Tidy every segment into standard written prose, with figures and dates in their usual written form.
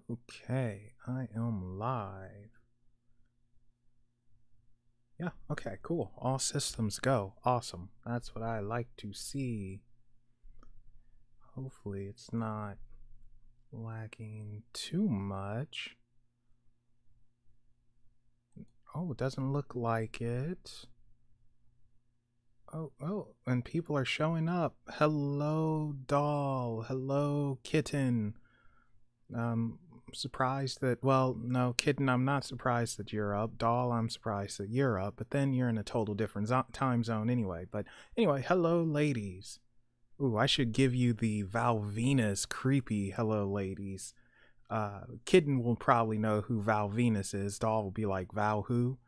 Okay, I am live. Yeah, okay, cool. All systems go. Awesome. That's what I like to see. Hopefully it's not lagging too much. Oh, it doesn't look like it. Oh, and people are showing up. Hello, doll. Hello, kitten. Surprised that, well, no, kitten, I'm not surprised that you're up. Doll, I'm surprised that you're up, but then you're in a total different time zone anyway. But anyway, hello, ladies. Ooh, I should give you the Val Venus creepy hello, ladies. Kitten will probably know who Val Venus is. Doll will be like, Val who?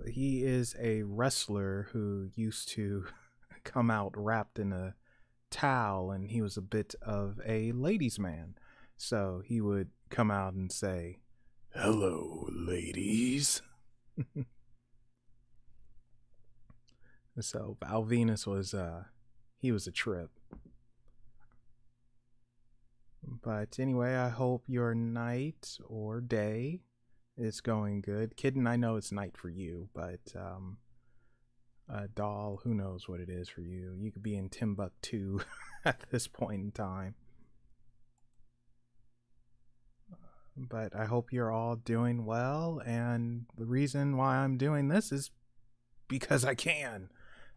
He is a wrestler who used to come out wrapped in a towel, and he was a bit of a ladies' man. So he would come out and say, "Hello, ladies." So Val Venus was he was a trip. But anyway, I hope your night or day is going good. Kitten, I know it's night for you, but doll, who knows what it is for you. You could be in Timbuktu at this point in time. But I hope you're all doing well, and the reason why I'm doing this is because I can.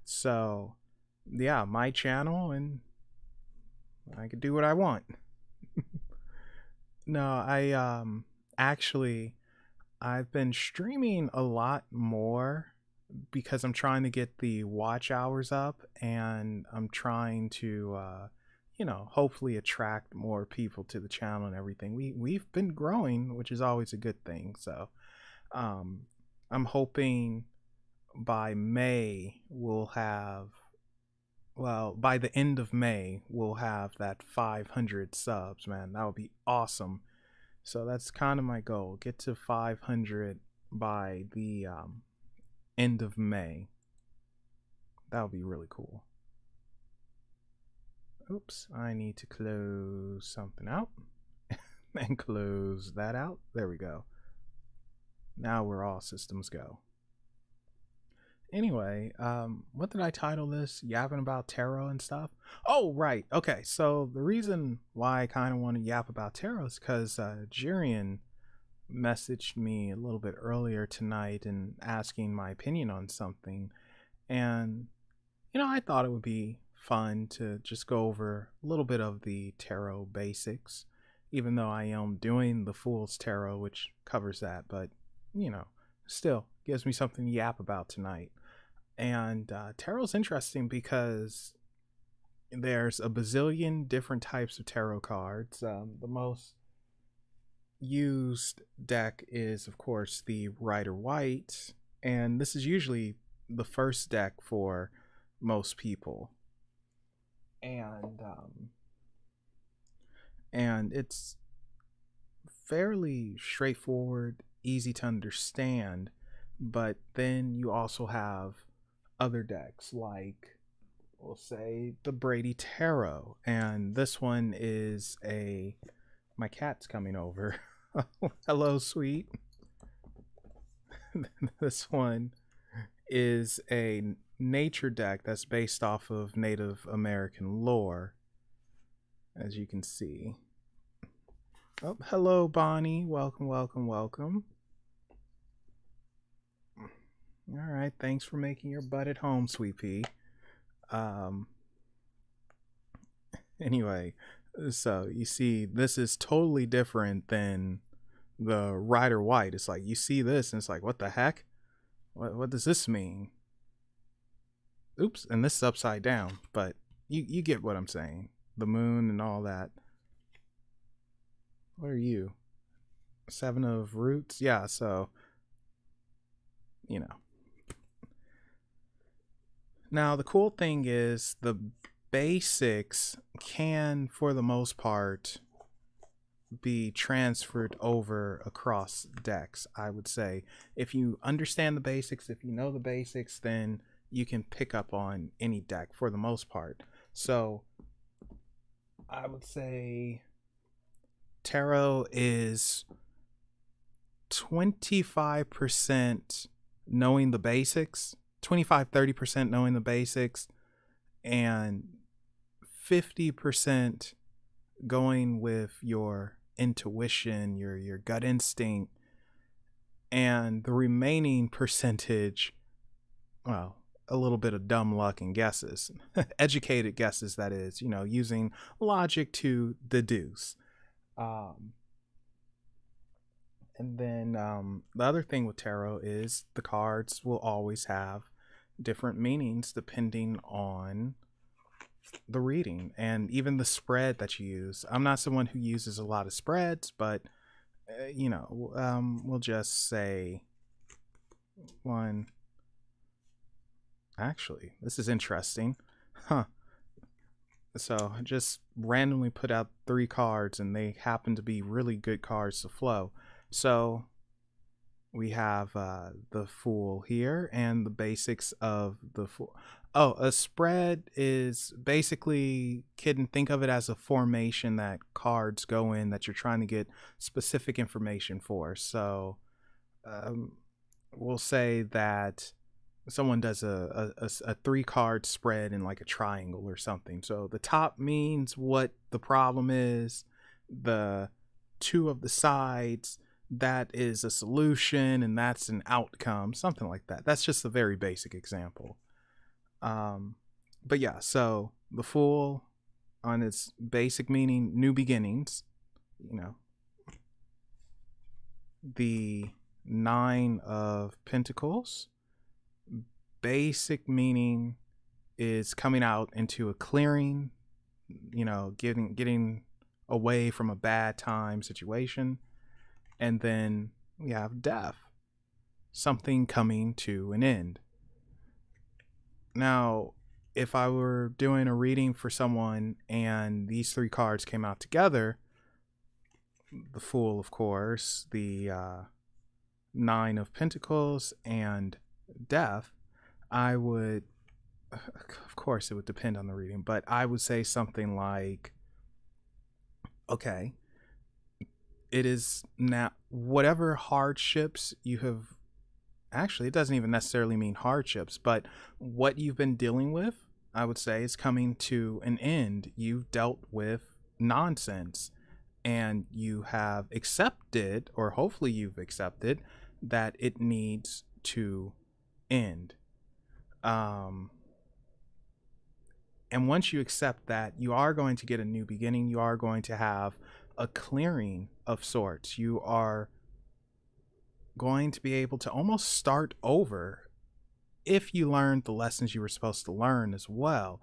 So, yeah, my channel, and I can do what I want. No, I actually I've been streaming a lot more because I'm trying to get the watch hours up, and I'm trying to hopefully attract more people to the channel and everything. We've been growing, which is always a good thing. So I'm hoping by May we'll have, well, by the end of May we'll have that 500 subs, man. That would be awesome. So that's kind of my goal, get to 500 by the end of May. That would be really cool. Oops, I need to close something out and close that out. There we go. Now we're all systems go. Anyway, what did I title this? Yapping about tarot and stuff? Oh, right. Okay, so the reason why I kind of want to yap about tarot is because Jirian messaged me a little bit earlier tonight and asking my opinion on something. And, I thought it would be fun to just go over a little bit of the tarot basics, even though I am doing the Fool's Tarot, which covers that, but still gives me something to yap about tonight. And tarot's interesting because there's a bazillion different types of tarot cards. The most used deck is, of course, the Rider White, and this is usually the first deck for most people. And it's fairly straightforward, easy to understand, but then you also have other decks like, we'll say, the Brady Tarot, and this one is a, my cat's coming over. Hello, sweet. This one is a nature deck that's based off of Native American lore, as you can see. Oh, hello, Bonnie. Welcome, welcome, welcome. All right, thanks for making your butt at home, sweet pea. Anyway, so you see, this is totally different than the Rider White. It's like you see this and it's like, what the heck? What does this mean? Oops, and this is upside down, but you get what I'm saying. The moon and all that. What are you? Seven of Roots? Yeah, so Now the cool thing is the basics can, for the most part, be transferred over across decks. I would say if you understand the basics, if you know the basics, then you can pick up on any deck for the most part. So I would say tarot is 25% knowing the basics, 25-30% knowing the basics, and 50% going with your intuition, your gut instinct, and the remaining percentage, well, a little bit of dumb luck and guesses, educated guesses, that is, using logic to deduce. And then the other thing with tarot is the cards will always have different meanings depending on the reading and even the spread that you use. I'm not someone who uses a lot of spreads, but we'll just say one. Actually, this is interesting. So I just randomly put out 3 cards and they happen to be really good cards to flow. So we have the Fool here and the basics of the Fool. Oh, a spread is basically, kid, think of it as a formation that cards go in that you're trying to get specific information for. So we'll say that someone does a 3-card spread in like a triangle or something. So the top means what the problem is. The 2 of the sides, that is a solution, and that's an outcome, something like that. That's just a very basic example. But yeah, so the Fool, on its basic meaning, new beginnings. The 9 of Pentacles, basic meaning is coming out into a clearing, getting away from a bad time situation. And then we have Death, something coming to an end. Now, if I were doing a reading for someone and these 3 cards came out together, the Fool, of course, the 9 of Pentacles, and Death, I would, of course it would depend on the reading, but I would say something like, okay, it is now, whatever hardships you have, actually, it doesn't even necessarily mean hardships, but what you've been dealing with, I would say, is coming to an end. You've dealt with nonsense and you have accepted, or hopefully you've accepted, that it needs to end. And once you accept that, you are going to get a new beginning. You are going to have a clearing of sorts. You are going to be able to almost start over if you learned the lessons you were supposed to learn as well.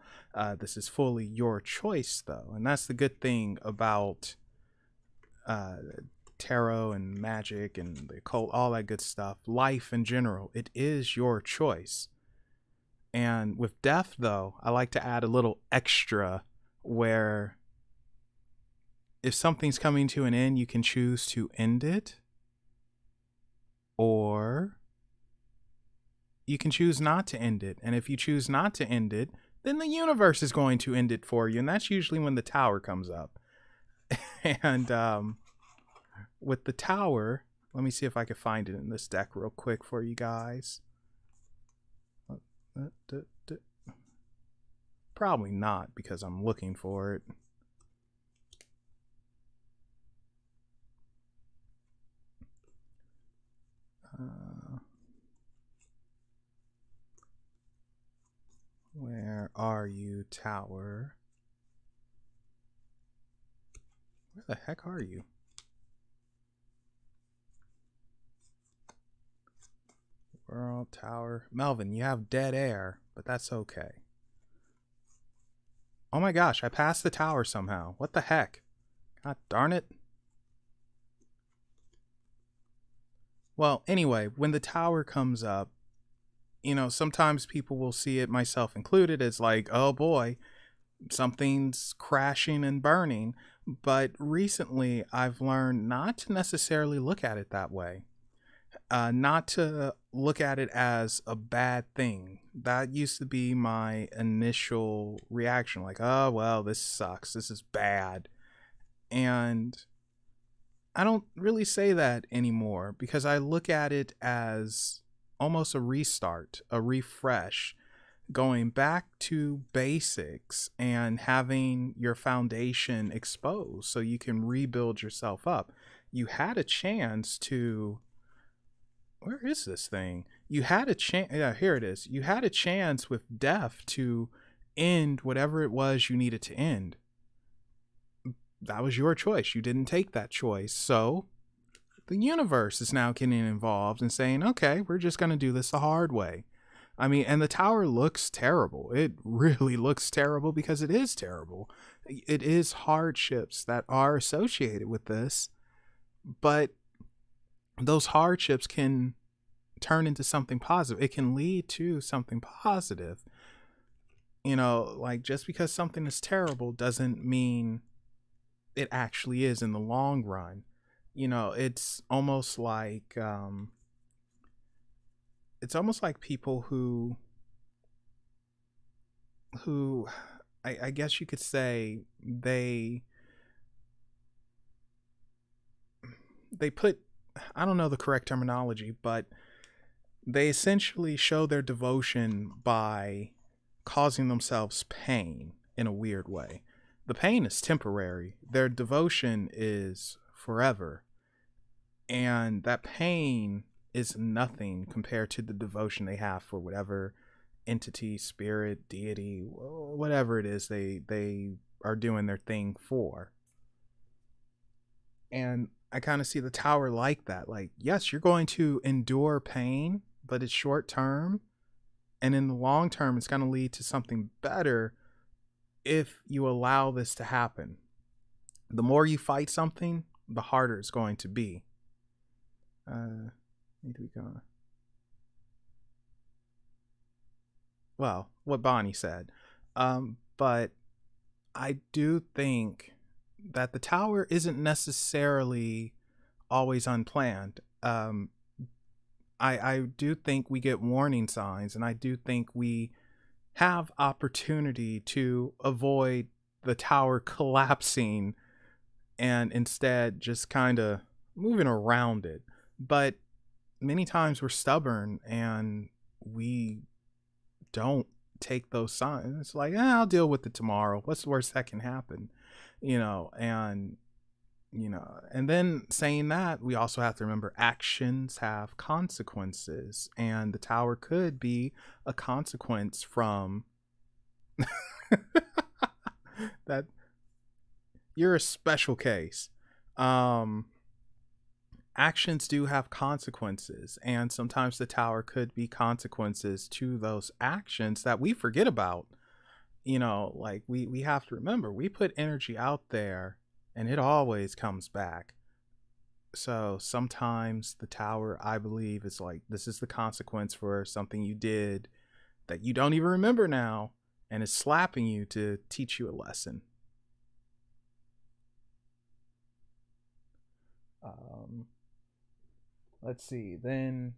This is fully your choice, though, and that's the good thing about tarot and magic and the occult, all that good stuff. Life in general, it is your choice. And with Death, though, I like to add a little extra where if something's coming to an end, you can choose to end it, or you can choose not to end it. And if you choose not to end it, then the universe is going to end it for you. And that's usually when the Tower comes up. And with the Tower, let me see if I can find it in this deck real quick for you guys. Probably not, because I'm looking for it. Where are you, Tower? Where the heck are you? World Tower. Melvin, you have dead air, but that's okay. Oh my gosh, I passed the Tower somehow. What the heck? God darn it. Well, anyway, when the Tower comes up, sometimes people will see it, myself included, as like, oh boy, something's crashing and burning. But recently, I've learned not to necessarily look at it that way. Not to look at it as a bad thing. That used to be my initial reaction, like, oh, well, this sucks. This is bad. And I don't really say that anymore because I look at it as almost a restart, a refresh, going back to basics and having your foundation exposed so you can rebuild yourself up. You had a chance to. Where is this thing? You had a chance. Yeah, here it is. You had a chance with death to end whatever it was you needed to end. That was your choice. You didn't take that choice. So the universe is now getting involved and saying, okay, we're just going to do this the hard way. I mean, and the tower looks terrible. It really looks terrible because it is terrible. It is hardships that are associated with this, but those hardships can turn into something positive. It can lead to something positive. You know, like just because something is terrible doesn't mean it actually is in the long run. You know, it's almost like people who I guess you could say they put, I don't know the correct terminology, but they essentially show their devotion by causing themselves pain in a weird way. The pain is temporary, their devotion is forever. And that pain is nothing compared to the devotion they have for whatever entity, spirit, deity, whatever it is they are doing their thing for. And I kind of see the tower like that. Like, yes, you're going to endure pain, but it's short term. And in the long term, it's going to lead to something better if you allow this to happen. The more you fight something, the harder it's going to be. Need to be going. Well, what Bonnie said. But I do think that the tower isn't necessarily always unplanned. I do think we get warning signs, and I do think we have opportunity to avoid the tower collapsing and instead just kind of moving around it. But many times we're stubborn and we don't take those signs. It's like, I'll deal with it tomorrow. What's the worst that can happen? And then saying that, we also have to remember actions have consequences, and the tower could be a consequence from that. You're a special case. Actions do have consequences, and sometimes the tower could be consequences to those actions that we forget about. Like we have to remember, we put energy out there and it always comes back. So sometimes the tower, I believe, is like, this is the consequence for something you did that you don't even remember now, and is slapping you to teach you a lesson. Let's see. Then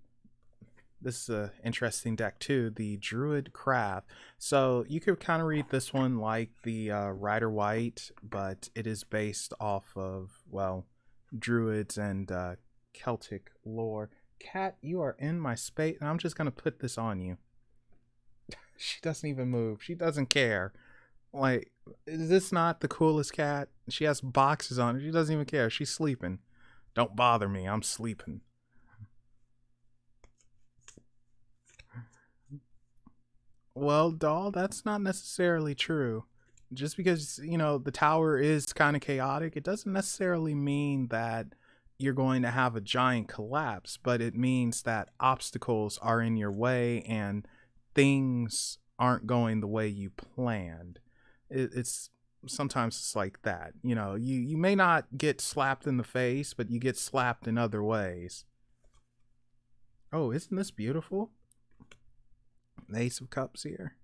this is an interesting deck too, the Druid Craft. So you could kind of read this one like the Rider White, but it is based off of, well, Druids and Celtic lore. Cat, you are in my space, and I'm just gonna put this on you. She doesn't even move. She doesn't care. Like, is this not the coolest cat? She has boxes on her. She doesn't even care. She's sleeping. Don't bother me. I'm sleeping. Well, doll, that's not necessarily true. Just because, the tower is kind of chaotic, it doesn't necessarily mean that you're going to have a giant collapse, but it means that obstacles are in your way and things aren't going the way you planned. It's sometimes it's like that. You may not get slapped in the face, but you get slapped in other ways. Oh, isn't this beautiful? The Ace of Cups here.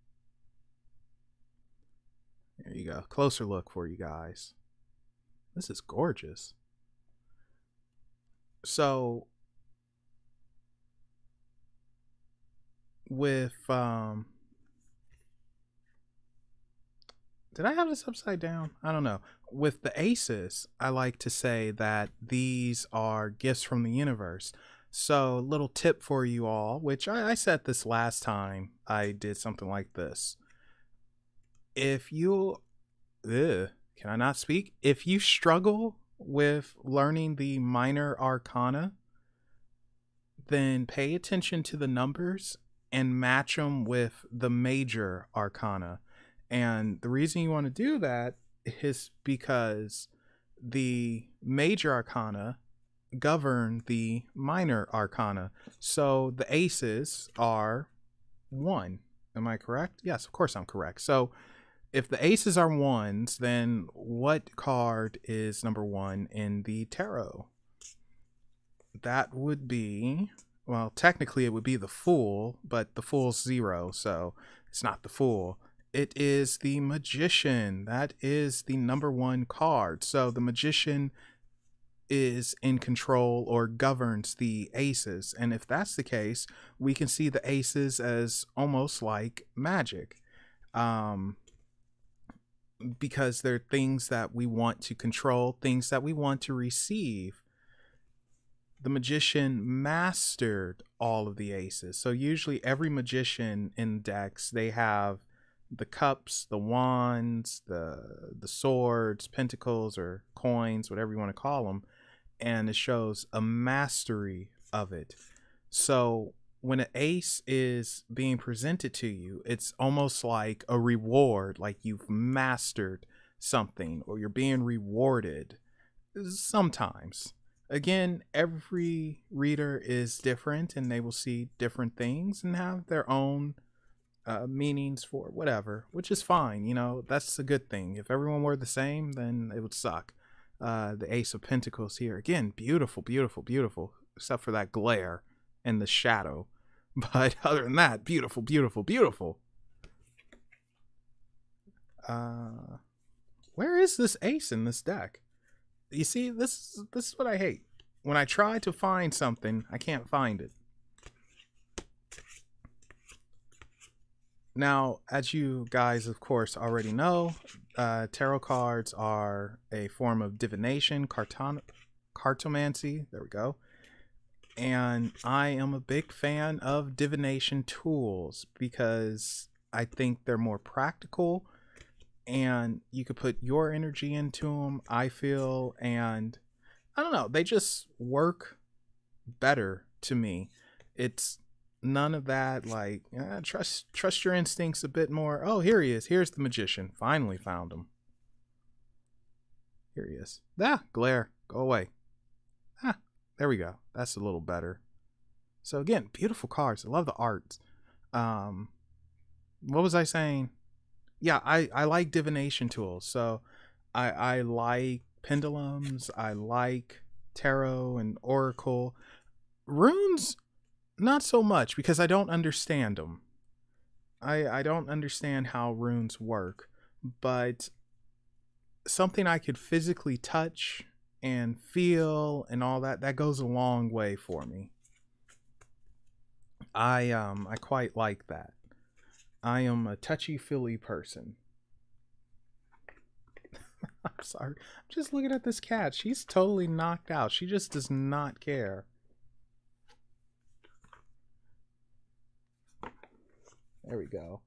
There you go. Closer look for you guys. This is gorgeous. So with Did I have this upside down? I don't know. With the aces, I like to say that these are gifts from the universe. So, little tip for you all, which I said this last time I did something like this. If you, can I not speak? If you struggle with learning the minor arcana, then pay attention to the numbers and match them with the major arcana. And the reason you want to do that is because the major arcana govern the minor arcana. So the aces are 1. Am I correct? Yes, of course I'm correct. So if the aces are 1s, then what card is number 1 in the tarot? That would be, well, technically it would be the Fool, but the Fool's 0, so it's not the Fool. It is the Magician. That is the number 1 card. So the Magician is in control or governs the aces. And if that's the case, we can see the aces as almost like magic. Because they're things that we want to control, things that we want to receive. The Magician mastered all of the aces. So usually every magician in decks, they have the cups, the wands, the swords, pentacles, or coins, whatever you want to call them, and it shows a mastery of it. So when an ace is being presented to you, it's almost like a reward, like you've mastered something or you're being rewarded sometimes. Again, every reader is different and they will see different things and have their own meanings for whatever, which is fine. You know, that's a good thing. If everyone were the same, then it would suck. The Ace of Pentacles here, again, beautiful, beautiful, beautiful, except for that glare and the shadow. But other than that, beautiful, beautiful, beautiful. Where is this ace in this deck? You see, this is what I hate. When I try to find something, I can't find it. Now, as you guys, of course, already know, tarot cards are a form of divination, cartomancy. There we go. And I am a big fan of divination tools because I think they're more practical and you could put your energy into them, I feel, and I don't know, they just work better to me. It's none of that like trust your instincts a bit more. Oh, here he is. Here's the Magician. Finally found him. Here he is. Glare, go away. There we go. That's a little better. So again, beautiful cards. I love the art. What was I saying? Yeah, I like divination tools. So I like pendulums. I like tarot and oracle. Runes, not so much because I don't understand them. I don't understand how runes work, but something I could physically touch and feel and all that goes a long way for me. I quite like that. I am a touchy-feely person. I'm sorry. I'm just looking at this cat. She's totally knocked out. She just does not care. There we go.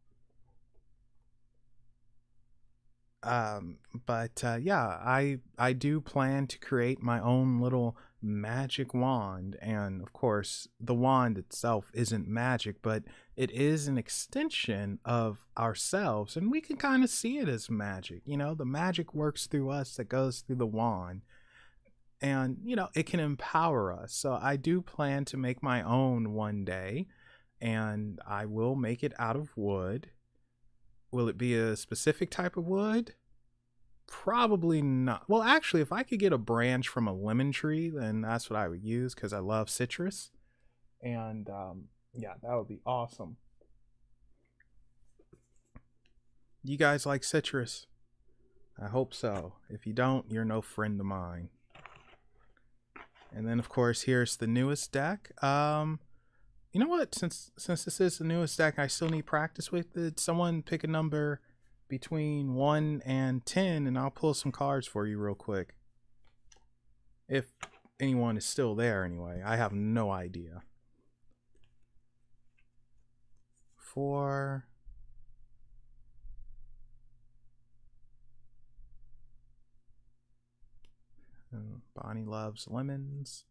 Yeah, I do plan to create my own little magic wand, and of course the wand itself isn't magic, but it is an extension of ourselves, and we can kind of see it as magic. You know, the magic works through us that goes through the wand, and you know, it can empower us. So I do plan to make my own one day, and I will make it out of wood. Will it be a specific type of wood? Probably not. Well, actually, if I could get a branch from a lemon tree, then that's what I would use because I love citrus. And yeah, that would be awesome. You guys like citrus? I hope so. If you don't, you're no friend of mine. And then, of course, here's the newest deck. You know what? Since this is the newest deck, I still need practice with it. Someone pick a number between 1 and 10, and I'll pull some cards for you real quick. If anyone is still there anyway. I have no idea. 4. And Bonnie loves lemons.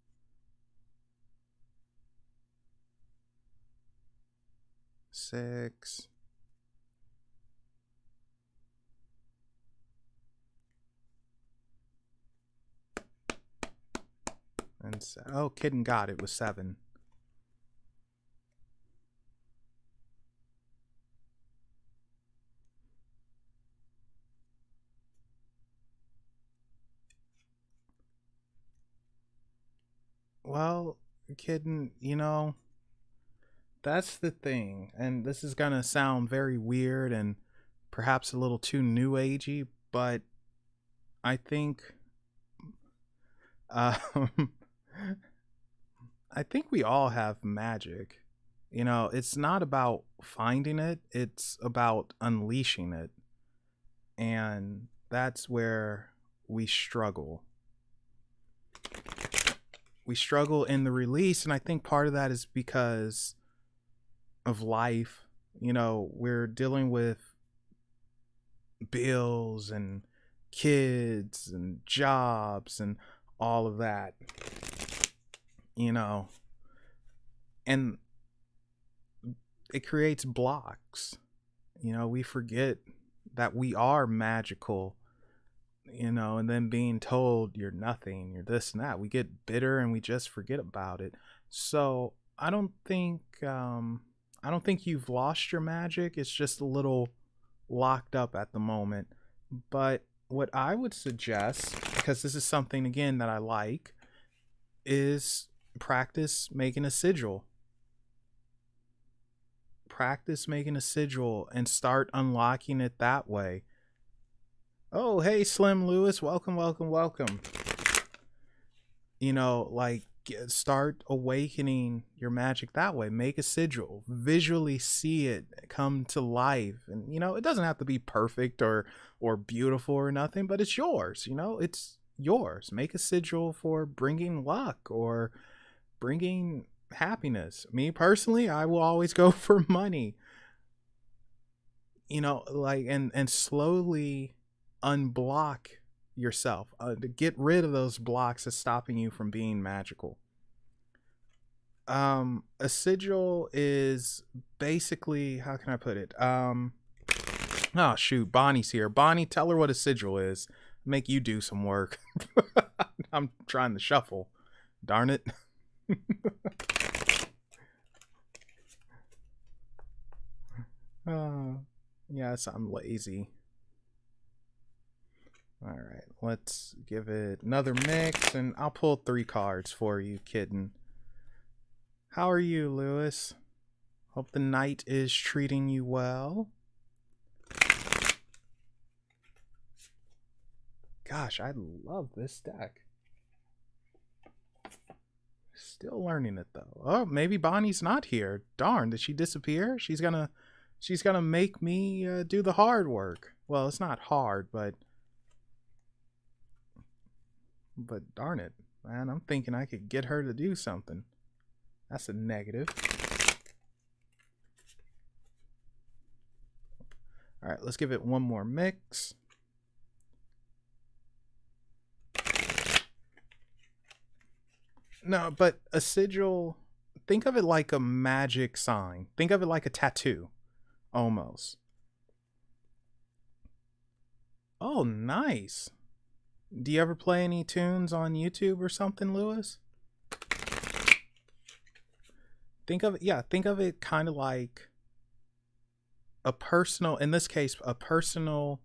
6. And oh, Kitten got it with 7. Well, Kitten, you know, that's the thing, and this is gonna sound very weird and perhaps a little too new agey, but I think um, I think we all have magic. You know, it's not about finding it, it's about unleashing it. And that's where we struggle. We struggle in the release, and I think part of that is because of life. You know, we're dealing with bills and kids and jobs and all of that, you know, and it creates blocks. You know, we forget that we are magical, you know, and then being told you're nothing, you're this and that, we get bitter and we just forget about it. So I don't think you've lost your magic. It's just a little locked up at the moment. But what I would suggest, because this is something again that I like, is practice making a sigil. Practice making a sigil and start unlocking it that way. Oh, hey, Slim Lewis, welcome, welcome, welcome. You know, like, start awakening your magic that way. Make a sigil, visually see it come to life. And, you know, it doesn't have to be perfect or beautiful or nothing, but it's yours. You know, it's yours. Make a sigil for bringing luck or bringing happiness. Me personally, I will always go for money. You know, like, and slowly unblock yourself to get rid of those blocks that's stopping you from being magical. A sigil is basically, how can I put it? Oh shoot, Bonnie's here. Bonnie, tell her what a sigil is. Make you do some work. I'm trying to shuffle. Darn it. Yes, I'm lazy. All right, let's give it another mix, and I'll pull 3 cards for you, Kitten. How are you, Lewis? Hope the night is treating you well. Gosh, I love this deck. Still learning it though. Oh, maybe Bonnie's not here. Darn, did she disappear? She's gonna make me do the hard work. Well, it's not hard, but darn it, man, I'm thinking I could get her to do something. That's a negative. All right, let's give it one more mix. No, but a sigil, think of it like a magic sign. Think of it like a tattoo, almost. Oh, nice. Do you ever play any tunes on YouTube or something, Lewis? Think of it kind of like a personal, in this case, a personal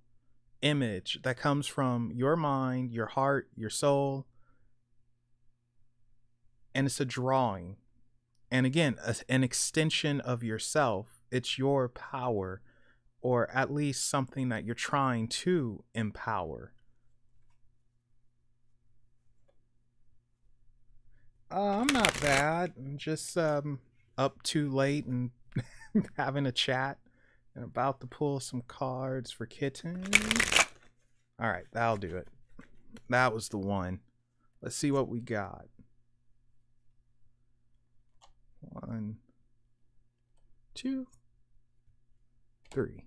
image that comes from your mind, your heart, your soul, and it's a drawing. And again, an extension of yourself. It's your power, or at least something that you're trying to empower. I'm not bad. I'm just up too late and having a chat. And about to pull some cards for Kitten. All right, that'll do it. That was the one. Let's see what we got. 1, 2, 3.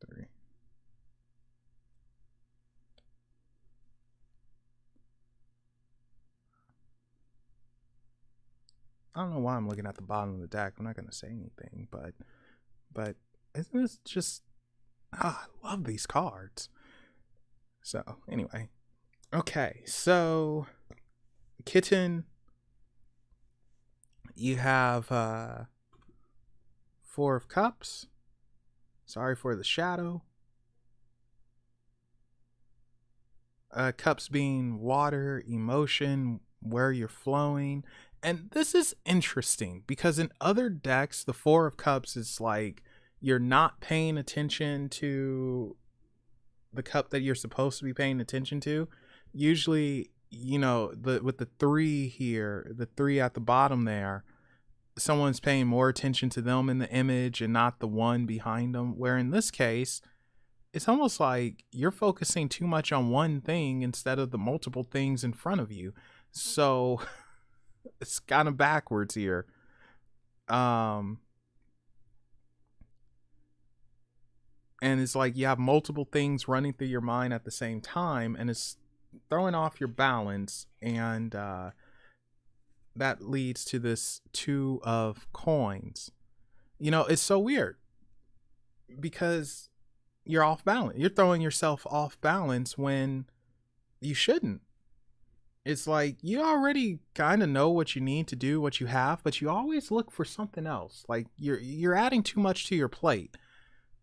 3. I don't know why I'm looking at the bottom of the deck. I'm not going to say anything, but isn't this just... I love these cards. So, anyway. Okay, so... Kitten, you have 4 of Cups. Sorry for the shadow. Cups being water, emotion, where you're flowing. And this is interesting because in other decks, the 4 of Cups is like you're not paying attention to the cup that you're supposed to be paying attention to. Usually, you know, with the 3 here, the 3 at the bottom there, someone's paying more attention to them in the image and not the one behind them. Where in this case, it's almost like you're focusing too much on one thing instead of the multiple things in front of you. So it's kind of backwards here. And it's like you have multiple things running through your mind at the same time, and it's throwing off your balance, and that leads to this 2 of coins. You know, it's so weird because you're off balance. You're throwing yourself off balance when you shouldn't. It's like you already kind of know what you need to do, what you have, but you always look for something else. Like you're adding too much to your plate.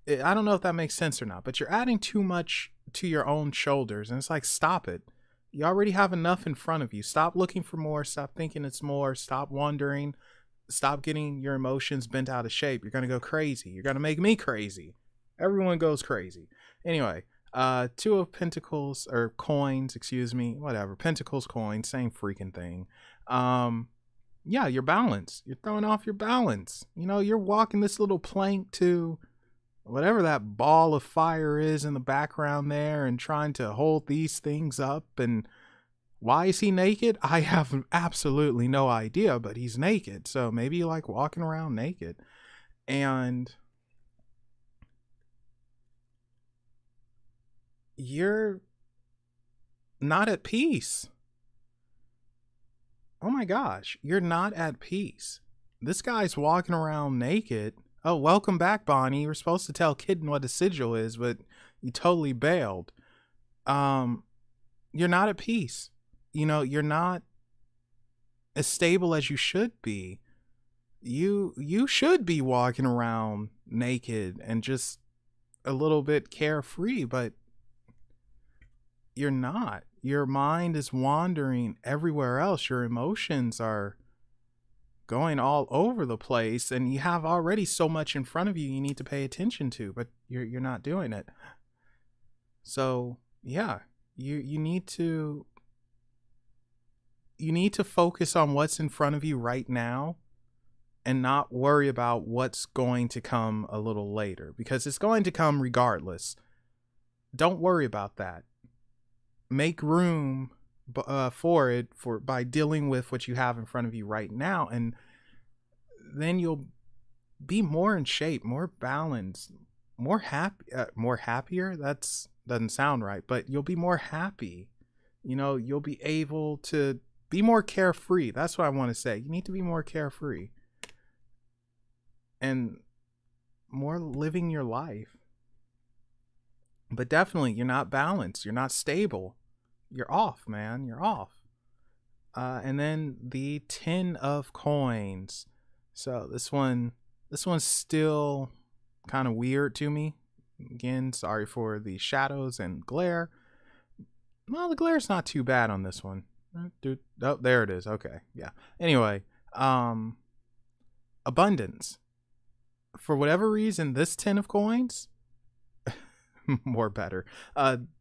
I don't know if that makes sense or not, but you're adding too much to your own shoulders, and it's like, stop it. You already have enough in front of you. Stop looking for more. Stop thinking it's more. Stop wondering. Stop getting your emotions bent out of shape. You're going to go crazy. You're going to make me crazy. Everyone goes crazy. Anyway, 2 of Pentacles, or coins, excuse me, whatever. Pentacles, coins, same freaking thing. Yeah, your balance. You're throwing off your balance. You know, you're walking this little plank to whatever that ball of fire is in the background there and trying to hold these things up. And why is he naked? I have absolutely no idea, but he's naked. So maybe you like walking around naked. And you're not at peace. Oh my gosh, you're not at peace. This guy's walking around naked. Oh, welcome back, Bonnie. You were supposed to tell Kitten what a sigil is, but you totally bailed. You're not at peace. You know, you're not as stable as you should be. You should be walking around naked and just a little bit carefree, but you're not. Your mind is wandering everywhere else. Your emotions are going all over the place, and you have already so much in front of you need to pay attention to, but you're not doing it. So yeah, you need to focus on what's in front of you right now and not worry about what's going to come a little later, because it's going to come regardless. Don't worry about that. Make room for it by dealing with what you have in front of you right now, and then you'll be more in shape, more balanced, more happier. That doesn't sound right, but you'll be more happy. You know, you'll be able to be more carefree. That's what I want to say. You need to be more carefree and more living your life. But definitely, you're not balanced. You're not stable. You're off, man. You're off. And then the 10 of coins. So this one's still kind of weird to me. Again, sorry for the shadows and glare. Well, the glare's not too bad on this one. Oh, there it is. Okay, yeah. Anyway, abundance. For whatever reason, this 10 of coins, more better.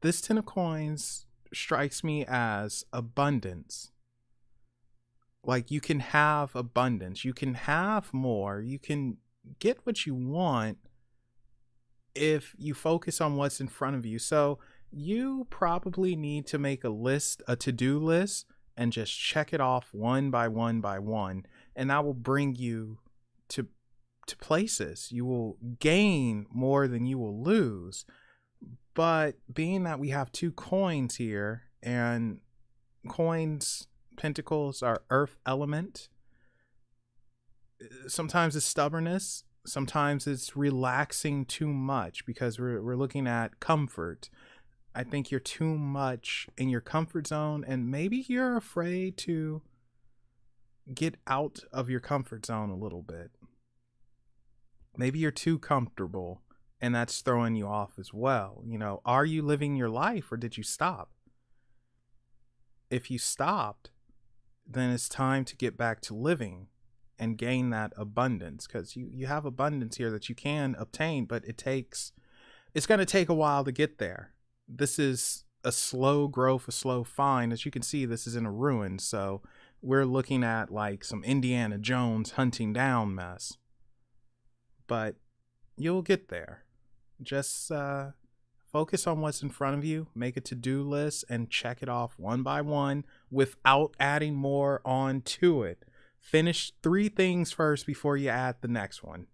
This 10 of coins strikes me as abundance. Like, you can have abundance, you can have more, you can get what you want if you focus on what's in front of you. So you probably need to make a list, a to-do list, and just check it off one by one by one, and that will bring you to places. You will gain more than you will lose. But being that we have two coins here, and coins, pentacles are earth element, sometimes it's stubbornness, sometimes it's relaxing too much, because we're looking at comfort. I think you're too much in your comfort zone, and maybe you're afraid to get out of your comfort zone a little bit. Maybe you're too comfortable, and that's throwing you off as well. You know, are you living your life, or did you stop? If you stopped, then it's time to get back to living and gain that abundance, because you have abundance here that you can obtain, but it's going to take a while to get there. This is a slow growth, a slow find. As you can see, this is in a ruin, so we're looking at like some Indiana Jones hunting down mess. But you'll get there. Just focus on what's in front of you, make a to-do list, and check it off one by one without adding more on to it. Finish 3 things first before you add the next one.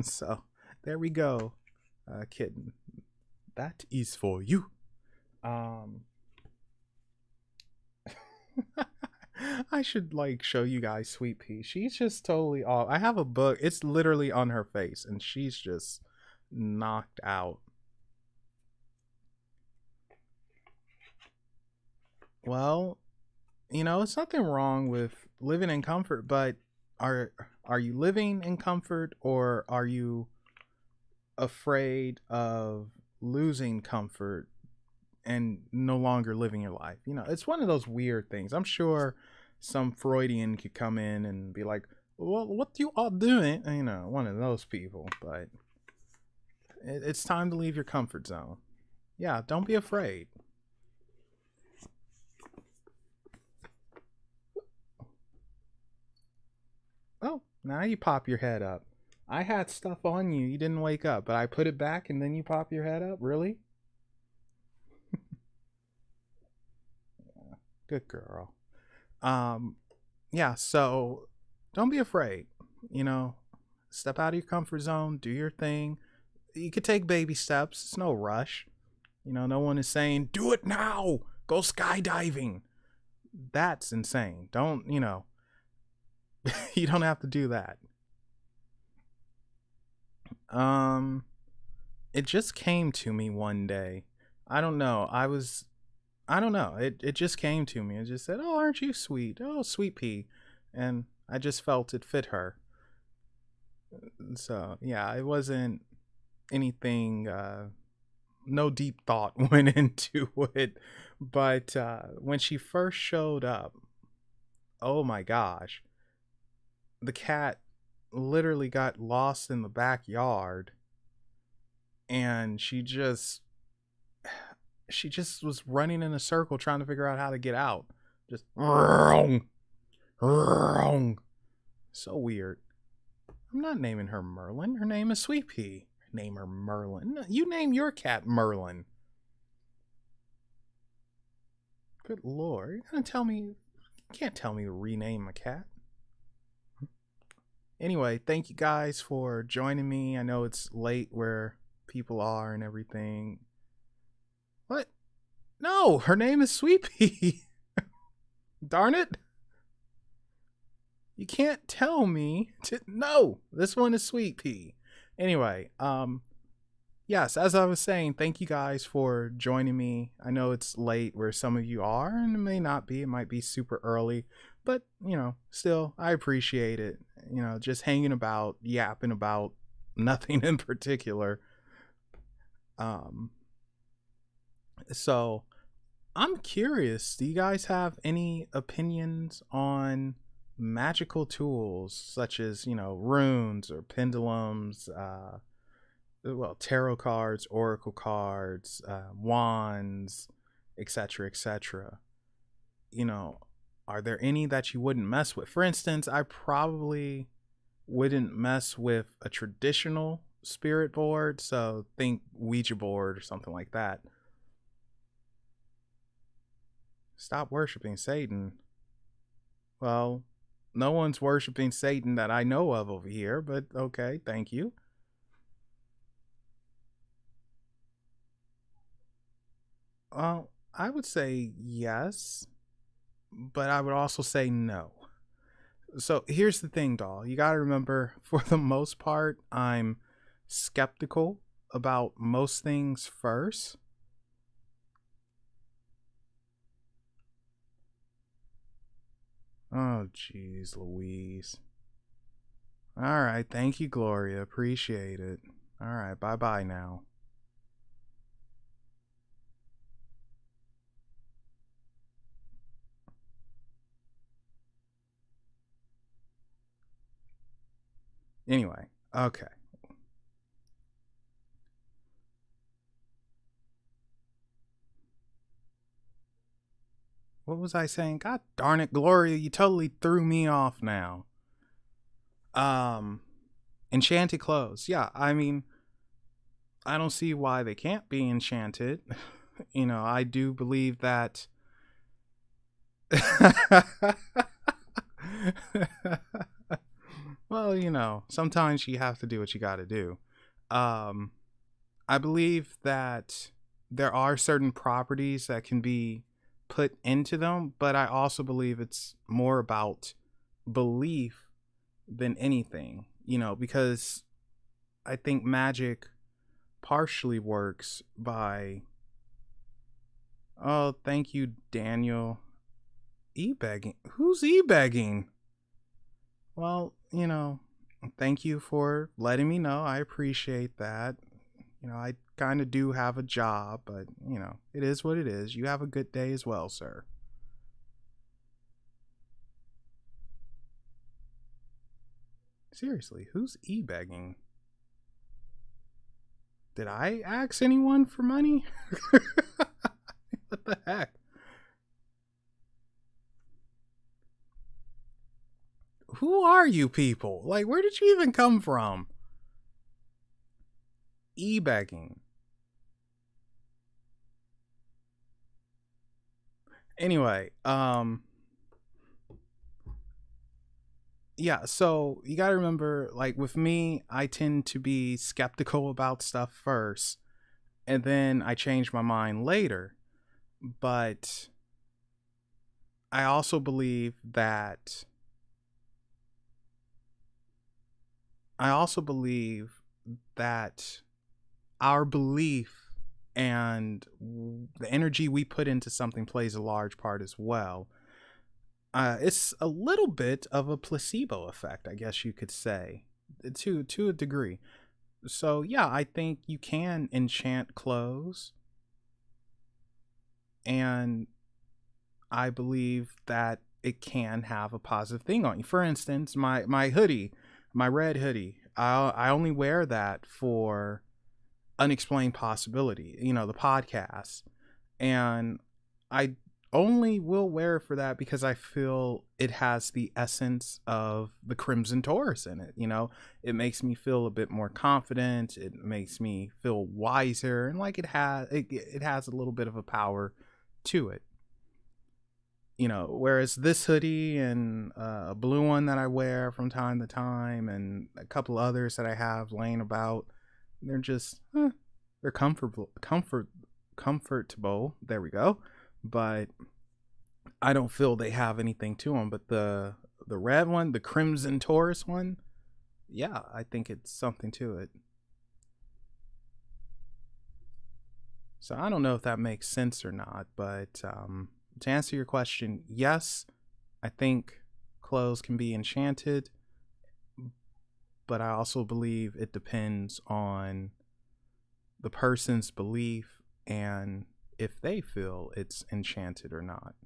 So there we go, kitten. That is for you. I should like show you guys Sweet Pea. She's just totally off. I have a book. It's literally on her face, and she's just knocked out. Well, you know, it's nothing wrong with living in comfort, but are you living in comfort, or are you afraid of losing comfort and no longer living your life? You know, it's one of those weird things. I'm sure some Freudian could come in and be like, well, what you all doing? You know, one of those people. But it's time to leave your comfort zone. Yeah, don't be afraid. Oh, now you pop your head up. I had stuff on you. You didn't wake up, but I put it back and then you pop your head up? Really? Good girl. Yeah, so don't be afraid. You know, step out of your comfort zone, do your thing. You could take baby steps. It's no rush. You know, no one is saying, do it now. Go skydiving. That's insane. Don't, you know, you don't have to do that. It just came to me one day. I don't know. I don't know. It just came to me. It just said, oh, aren't you sweet? Oh, Sweet Pea. And I just felt it fit her. So, yeah, it wasn't anything, no deep thought went into it. But when she first showed up, oh my gosh, the cat literally got lost in the backyard, and she just was running in a circle trying to figure out how to get out. Just so weird. I'm not naming her Merlin. Her name is Sweet Pea. Name her Merlin. You name your cat Merlin. Good lord. You're gonna tell me, you can't tell me to rename a cat. Anyway, thank you guys for joining me. I know it's late where people are and everything. What? No, her name is Sweet Pea. Darn it. You can't tell me to. No, this one is Sweet Pea. Anyway, yes, as I was saying, thank you guys for joining me. I know it's late where some of you are, and it may not be. It might be super early, but, you know, still, I appreciate it. You know, just hanging about, yapping about nothing in particular. So I'm curious, do you guys have any opinions on magical tools such as, you know, runes or pendulums, well, tarot cards, oracle cards, wands, etc., etc.? You know, are there any that you wouldn't mess with? For instance, I probably wouldn't mess with a traditional spirit board, so think Ouija board or something like that. Stop worshiping Satan. Well, no one's worshiping Satan that I know of over here, but okay, thank you. Well, I would say yes, but I would also say no. So here's the thing, doll. You got to remember, for the most part, I'm skeptical about most things first. Oh, jeez, Louise. All right, thank you, Gloria. Appreciate it. All right, bye-bye now. Anyway, okay. What was I saying? God darn it, Gloria, you totally threw me off now. Um, Enchanted clothes. Yeah, I mean, I don't see why they can't be enchanted. You know, I do believe that. Well, you know, sometimes you have to do what you got to do. Um, I believe that there are certain properties that can be put into them, but I also believe it's more about belief than anything, you know, because I think magic partially works by. Oh, thank you, Daniel. E-begging? Who's e-begging? Well, you know, thank you for letting me know. I appreciate that. You know, I kind of do have a job, but, you know, it is what it is. You have a good day as well, sir. Seriously, who's e-begging? Did I ask anyone for money? What the heck? Who are you people? Like, where did you even come from? E-begging. Anyway, yeah, so you gotta remember, like, with me, I tend to be skeptical about stuff first, and then I change my mind later. But I also believe that I also believe that our belief and the energy we put into something plays a large part as well. It's a little bit of a placebo effect, I guess you could say, to a degree. So yeah, I think you can enchant clothes, and I believe that it can have a positive thing on you. For instance, my hoodie, my red hoodie, I only wear that for Unexplained Possibility, you know, the podcast, and I only will wear it for that because I feel it has the essence of the Crimson Taurus in it. You know, it makes me feel a bit more confident. It makes me feel wiser, and like it has a little bit of a power to it. You know, whereas this hoodie and a blue one that I wear from time to time and a couple others that I have laying about, they're just they're comfortable, there we go, but I don't feel they have anything to them. But the red one, the Crimson Taurus one, yeah, I think it's something to it. So I don't know if that makes sense or not, but to answer your question, yes, I think clothes can be enchanted, but I also believe it depends on the person's belief and if they feel it's enchanted or not.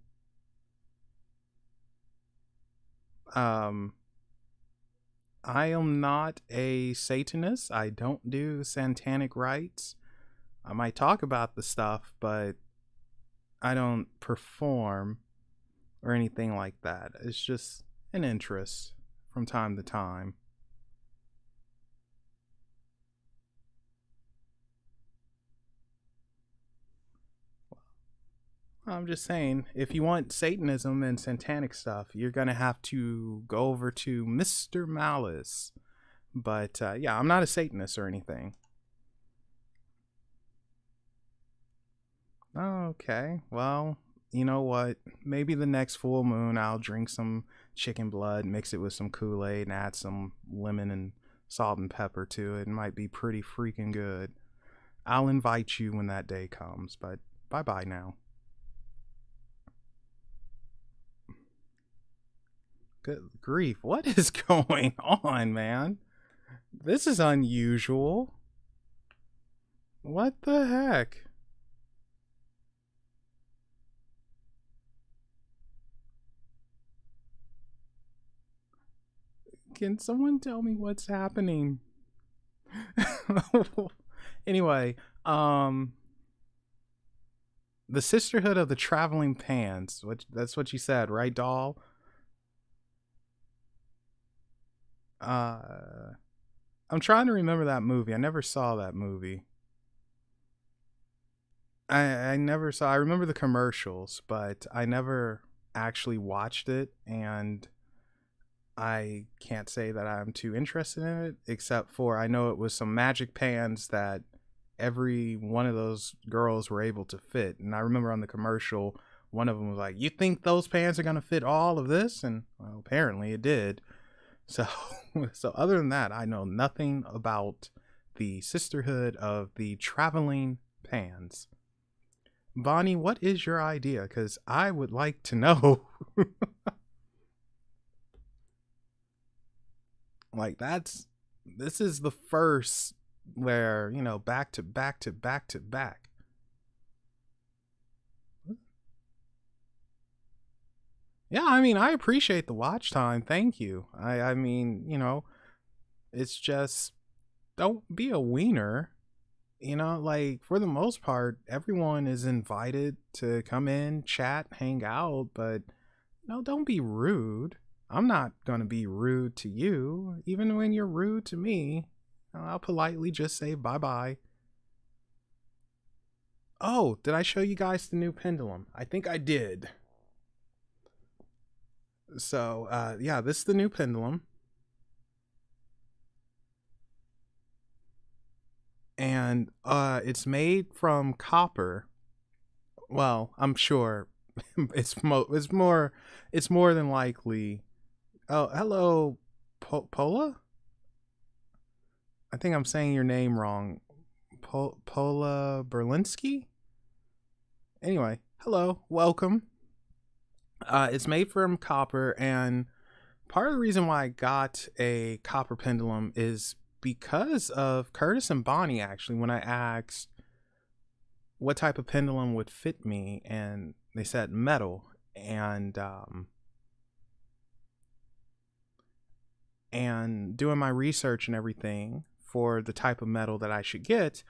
I am not a Satanist. I don't do satanic rites. I might talk about the stuff, but I don't perform or anything like that. It's just an interest from time to time. I'm just saying, if you want Satanism and satanic stuff, you're going to have to go over to Mr. Malice. But yeah, I'm not a Satanist or anything. Okay, well, you know what? Maybe the next full moon I'll drink some chicken blood, mix it with some Kool-Aid, and add some lemon and salt and pepper to it. It might be pretty freaking good. I'll invite you when that day comes, but bye-bye now. Good grief, what is going on, man? This is unusual. What the heck? Can someone tell me what's happening? Anyway, the Sisterhood of the Traveling Pans. That's what you said, right, doll? I'm trying to remember that movie. I never saw that movie. I never saw. I remember the commercials, but I never actually watched it, and I can't say that I'm too interested in it, except for I know it was some magic pans that every one of those girls were able to fit. And I remember on the commercial, one of them was like, "You think those pants are gonna fit all of this?" And well, apparently it did. So, so other than that, I know nothing about the Sisterhood of the Traveling Pans. Bonnie, what is your idea? Because I would like to know. Like, this is the first where, you know, back to back to back to back. Yeah, I mean, I appreciate the watch time. Thank you. I mean, you know, it's just, don't be a wiener. You know, like, for the most part, everyone is invited to come in, chat, hang out, but no, don't be rude. I'm not going to be rude to you. Even when you're rude to me, I'll politely just say bye-bye. Oh, did I show you guys the new Pendulum? I think I did. So, yeah, this is the new Pendulum. And it's made from copper. Well, I'm sure it's more than likely. Oh, hello, Pola? I think I'm saying your name wrong. Pola Berlinski? Anyway, hello, welcome. It's made from copper, and part of the reason why I got a copper pendulum is because of Curtis and Bonnie, actually, when I asked what type of pendulum would fit me, and they said metal. And doing my research and everything for the type of metal that I should get,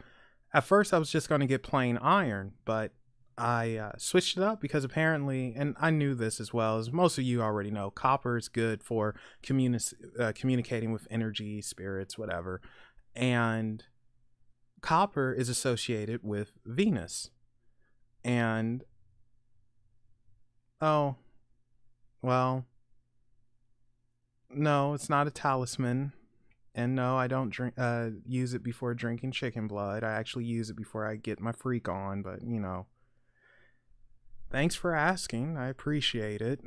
at first I was just going to get plain iron, but I switched it up because apparently, and I knew this as well as most of you already know, copper is good for communicating with energy, spirits, whatever. And copper is associated with Venus. And, oh, well, no, it's not a talisman. And no, I don't use it before drinking chicken blood. I actually use it before I get my freak on, but you know. Thanks for asking. I appreciate it.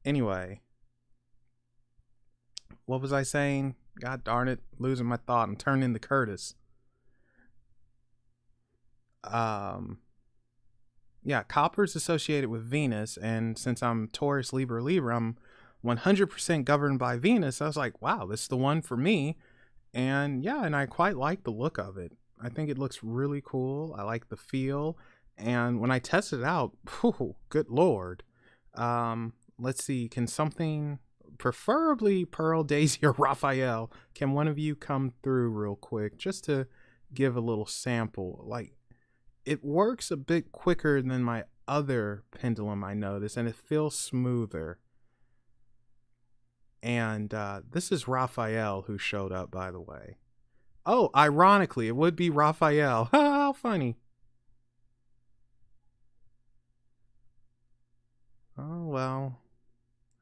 Anyway, what was I saying? God darn it, losing my thought. I'm turning into Curtis. Yeah, copper's associated with Venus, and since I'm Taurus, Libra, I'm 100% governed by Venus. I was like, wow, this is the one for me. And yeah, and I quite like the look of it. I think it looks really cool. I like the feel. And when I tested it out, whew, good lord. Let's see, can something, preferably Pearl, Daisy, or Raphael, can one of you come through real quick just to give a little sample? Like, it works a bit quicker than my other pendulum I noticed, and it feels smoother. And this is Raphael who showed up, by the way. Oh, ironically, it would be Raphael. How funny. Oh, well.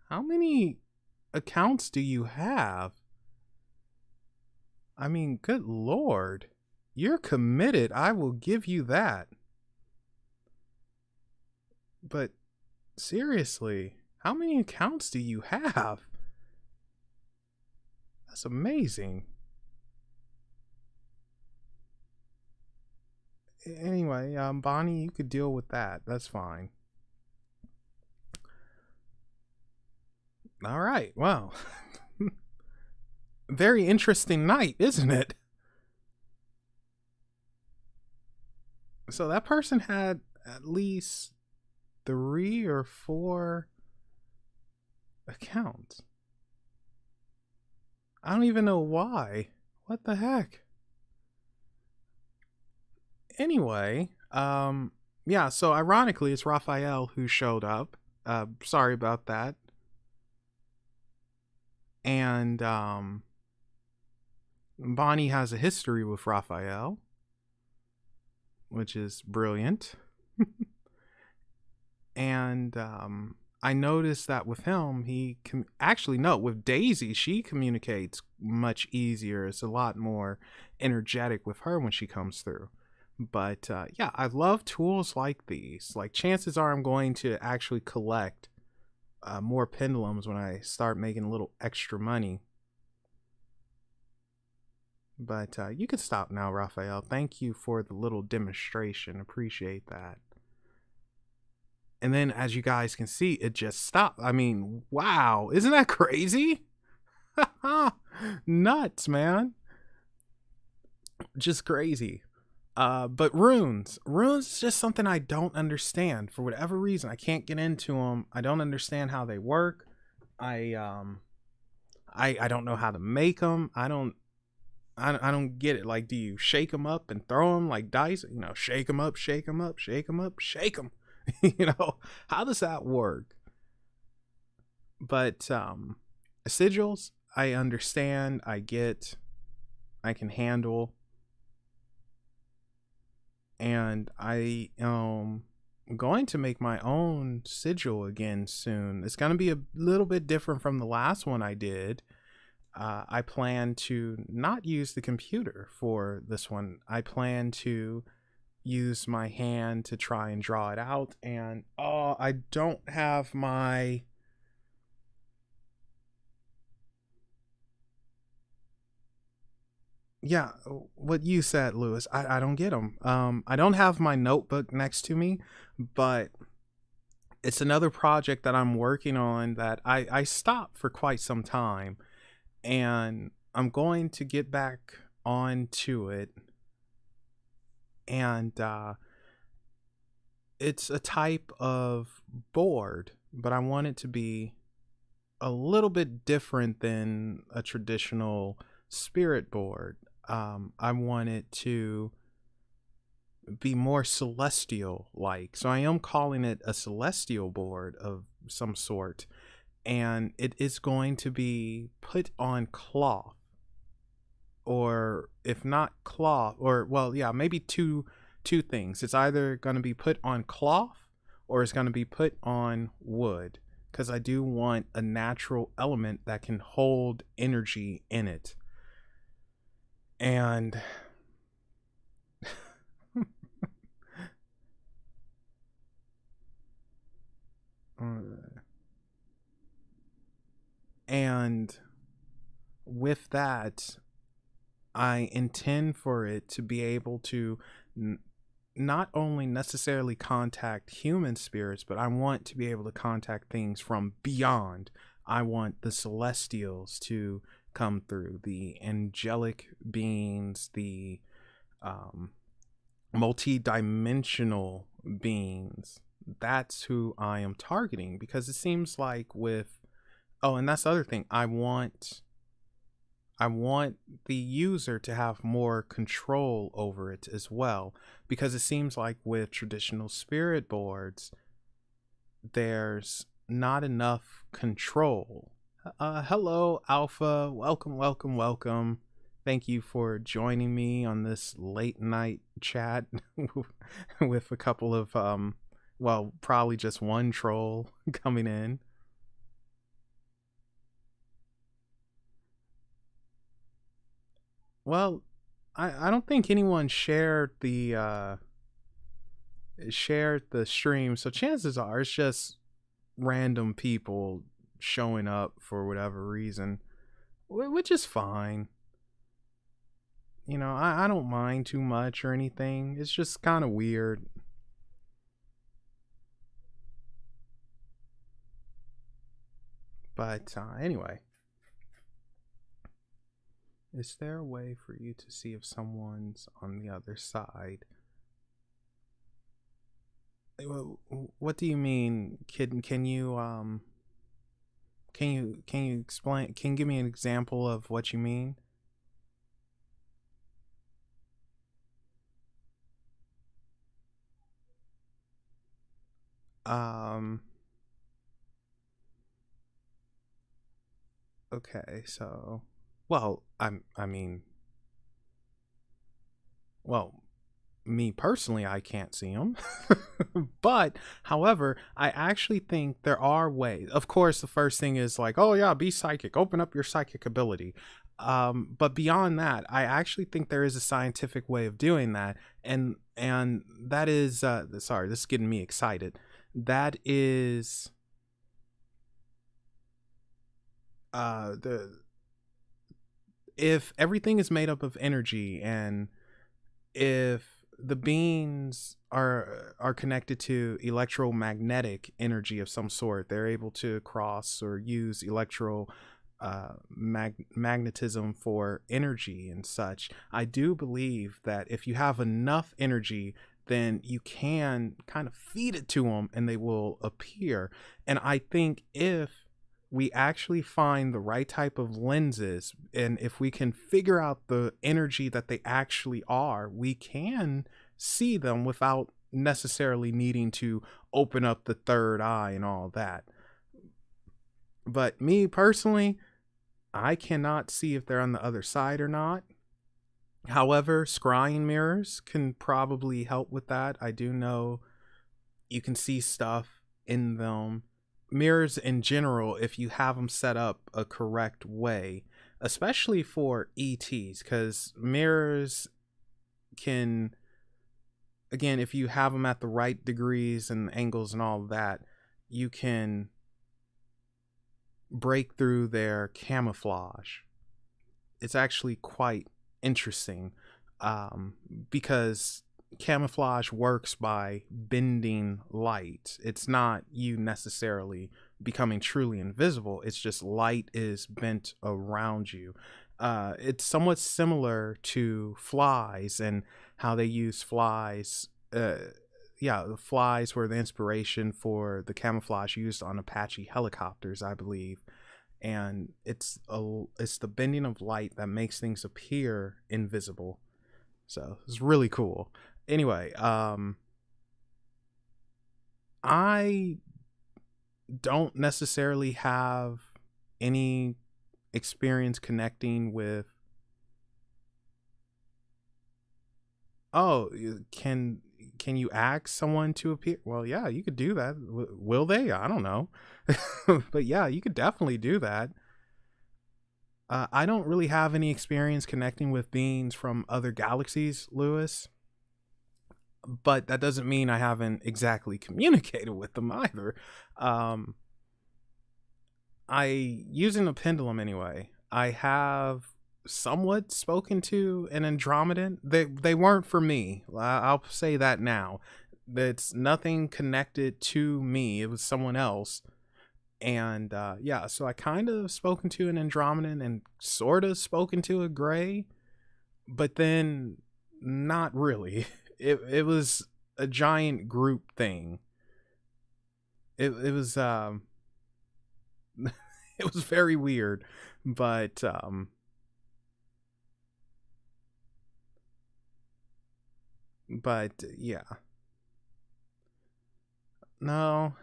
How many accounts do you have? I mean, good lord. You're committed. I will give you that. But seriously, how many accounts do you have? That's amazing. Anyway, Bonnie, you could deal with that. That's fine. All right. Well, very interesting night, isn't it? So that person had at least 3 or 4 accounts. I don't even know why. What the heck? Anyway, yeah, so ironically, it's Raphael who showed up. Sorry about that. And Bonnie has a history with Raphael, which is brilliant. And I noticed that with him, with Daisy, she communicates much easier. It's a lot more energetic with her when she comes through. But yeah, I love tools like these. Like, chances are I'm going to actually collect more pendulums when I start making a little extra money. But you can stop now, Raphael. Thank you for the little demonstration. Appreciate that. And then, as you guys can see, it just stopped. I mean, wow. Isn't that crazy? Nuts, man. Just crazy. But runes is just something I don't understand for whatever reason. I can't get into them. I don't understand how they work. I don't know how to make them. I don't get it. Like, do you shake them up and throw them like dice? You know, shake them up, shake them up, shake them up, shake them. You know, how does that work? But sigils, I understand. I can handle. And I am going to make my own sigil again soon. It's going to be a little bit different from the last one I did. I plan to not use the computer for this one. I plan to use my hand to try and draw it out. And I don't have my... Yeah, what you said, Lewis, I don't get them. I don't have my notebook next to me, but it's another project that I'm working on that I stopped for quite some time, and I'm going to get back onto it. And it's a type of board, but I want it to be a little bit different than a traditional spirit board. I want it to be more celestial like. So I am calling it a celestial board of some sort. And it is going to be put on cloth. Or if not cloth, or well, yeah, maybe two things. It's either going to be put on cloth or it's going to be put on wood. Because I do want a natural element that can hold energy in it. And and with that, I intend for it to be able to not only necessarily contact human spirits, but I want to be able to contact things from beyond. I want the celestials to come through, the angelic beings, the multi-dimensional beings. That's who I am targeting, because it seems like with and that's the other thing. I want I want the user to have more control over it as well, because it seems like with traditional spirit boards, there's not enough control. Hello, Alpha. Welcome, welcome, welcome. Thank you for joining me on this late night chat with a couple of, well, probably just one troll coming in. Well, I don't think anyone shared the stream, so chances are it's just random people showing up for whatever reason, which is fine. You know, I don't mind too much or anything. It's just kind of weird. But anyway, is there a way for you to see if someone's on the other side? What do you mean? Can you explain? Can you give me an example of what you mean? Um. Okay, so, well, I mean, well, me personally, I can't see them. But however, I actually think there are ways. Of course, the first thing is like, oh yeah, be psychic, open up your psychic ability. But beyond that, I actually think there is a scientific way of doing that, and that is sorry, this is getting me excited. That is the if everything is made up of energy, and if the beings are connected to electromagnetic energy of some sort, they're able to cross or use magnetism for energy and such. I do believe that if you have enough energy, then you can kind of feed it to them and they will appear. And I think if we actually find the right type of lenses, and if we can figure out the energy that they actually are, we can see them without necessarily needing to open up the third eye and all that. But me personally, I cannot see if they're on the other side or not. However, scrying mirrors can probably help with that. I do know you can see stuff in them. Mirrors in general, if you have them set up a correct way, especially for ETs, because mirrors can, again, if you have them at the right degrees and angles and all that, you can break through their camouflage. It's actually quite interesting, because camouflage works by bending light. It's not you necessarily becoming truly invisible. It's just light is bent around you. It's somewhat similar to flies and how they use flies. Yeah, the flies were the inspiration for the camouflage used on Apache helicopters, I believe. And it's the bending of light that makes things appear invisible. So it's really cool. Anyway, I don't necessarily have any experience connecting with. Oh, can you ask someone to appear? Well, yeah, you could do that. Will they? I don't know. But yeah, you could definitely do that. I don't really have any experience connecting with beings from other galaxies, Lewis. But that doesn't mean I haven't exactly communicated with them either. I using a pendulum anyway. I have somewhat spoken to an Andromedan. They weren't for me. I'll say that now. That's nothing connected to me. It was someone else. And yeah, so I kind of spoken to an Andromedan and sort of spoken to a gray, but then not really. It was a giant group thing. It was it was very weird, but But yeah. No,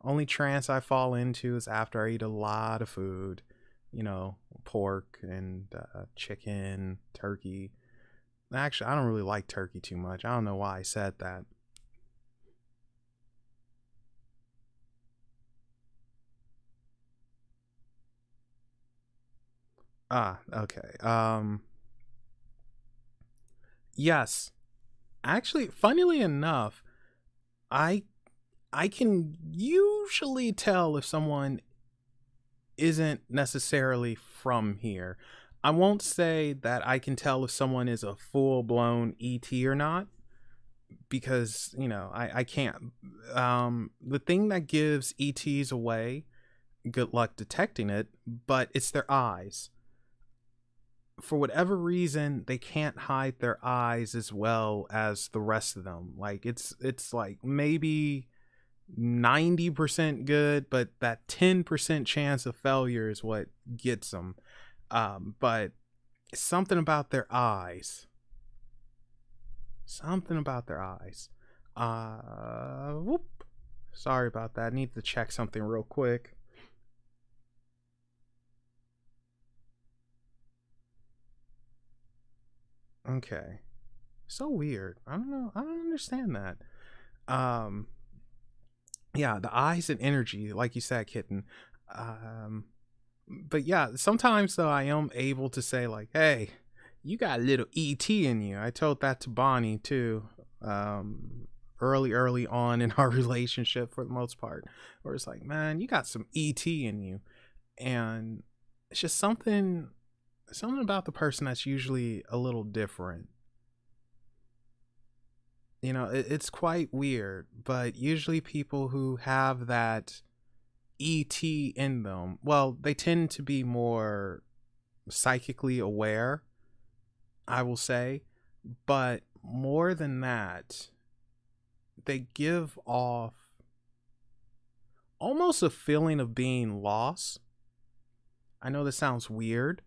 only trance I fall into is after I eat a lot of food. You know, pork and chicken, turkey. Actually, I don't really like turkey too much. I don't know why I said that. Ah, okay. Yes. Actually, funnily enough, I I can usually tell if someone isn't necessarily from here. I won't say that I can tell if someone is a full blown ET or not, because I can't. The thing that gives ETs away, good luck detecting it, but it's their eyes. For whatever reason, they can't hide their eyes as well as the rest of them. Like it's like maybe 90% good, but that 10% chance of failure is what gets them. But something about their eyes. Something about their eyes. Whoop. Sorry about that. I need to check something real quick. Okay. So weird. I don't know. I don't understand that. Um yeah, the eyes and energy, like you said, kitten. Um but yeah, sometimes though I am able to say like, hey, you got a little ET in you. I told that to Bonnie too. Early on in our relationship for the most part. Where it's like, man, you got some ET in you. And it's just something about the person that's usually a little different. It's quite weird, but usually people who have that ET in them, well, they tend to be more psychically aware, I will say. But more than that, they give off almost a feeling of being lost. I know this sounds weird,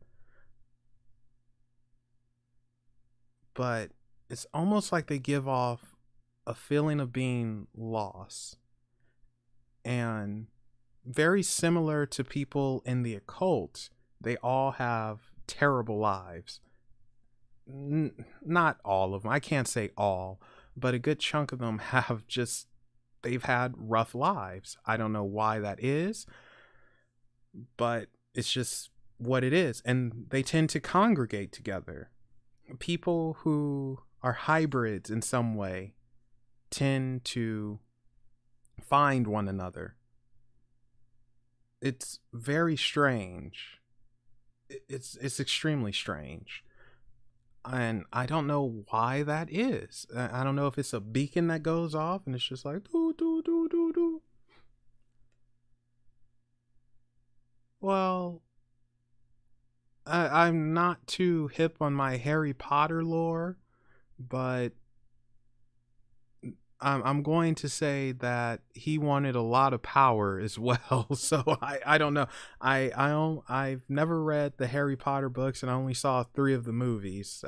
but it's almost like they give off a feeling of being lost. And very similar to people in the occult, they all have terrible lives. Not all of them. I can't say all, but a good chunk of them have just, they've had rough lives. I don't know why that is, but it's just what it is. And they tend to congregate together. People who are hybrids in some way tend to find one another. It's very strange. It's extremely strange. And I don't know why that is. I don't know if it's a beacon that goes off and it's just like doo doo doo doo doo. Well, I'm not too hip on my Harry Potter lore, but I'm going to say that he wanted a lot of power as well. So I don't know. I've never read the Harry Potter books and I only saw 3 of the movies.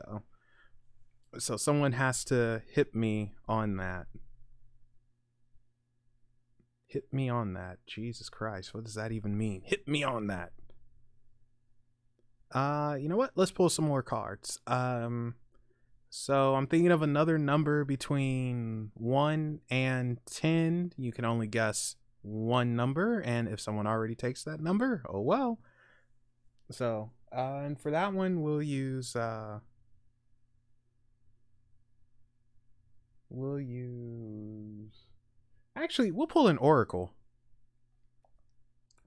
So someone has to hit me on that. Hit me on that. Jesus Christ, what does that even mean? Hit me on that. You know what? Let's pull some more cards. So I'm thinking of another number between 1 and 10. You can only guess one number, and if someone already takes that number, oh well. So, and for that one, we'll use actually, we'll pull an oracle.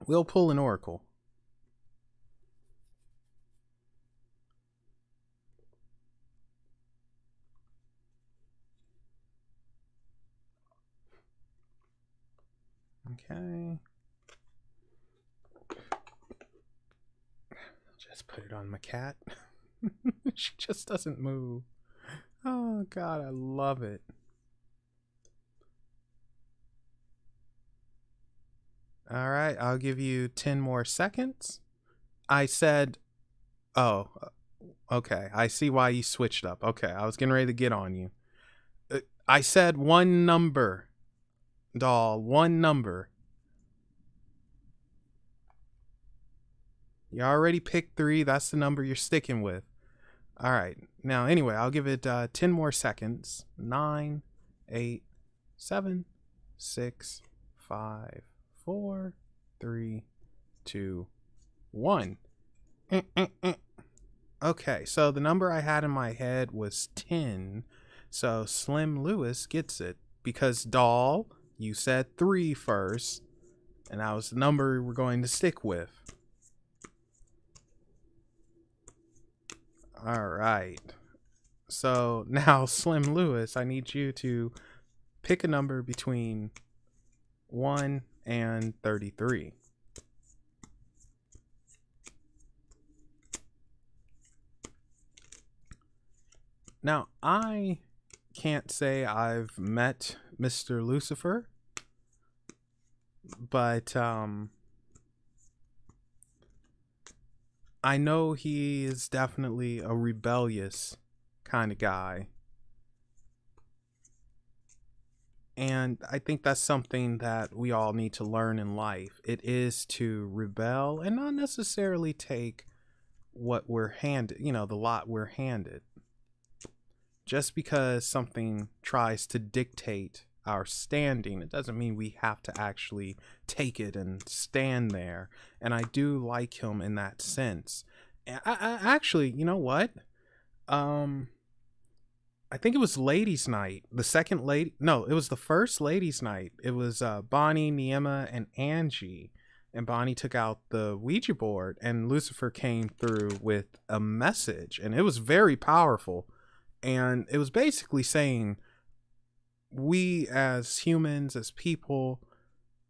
We'll pull an oracle. Okay. Just put it on my cat. She just doesn't move. Oh god, I love it. All right, I'll give you 10 more seconds. I said, oh, okay. I see why you switched up. Okay, I was getting ready to get on you. I said one number, doll. One number. You already picked 3. That's the number you're sticking with. All right. Now, anyway, I'll give it 10 more seconds. 9, 8, 7, 6, 5, 4, 3, 2, 1. Okay, so the number I had in my head was 10. So Slim Lewis gets it because doll, you said 3 first, and that was the number we're going to stick with. All right. So now, Slim Lewis, I need you to pick a number between 1 and 33. Now, I can't say I've met Mr. Lucifer, but I know he is definitely a rebellious kind of guy. And I think that's something that we all need to learn in life. It is to rebel and not necessarily take what we're handed, the lot we're handed. Just because something tries to dictate our standing, it doesn't mean we have to actually take it and stand there. And I do like him in that sense. And I actually, you know what? I think it was ladies' night. The second lady, no, it was the first ladies' night. It was Bonnie, Niema, and Angie. And Bonnie took out the Ouija board, and Lucifer came through with a message, and it was very powerful. And it was basically saying, we as humans, as people,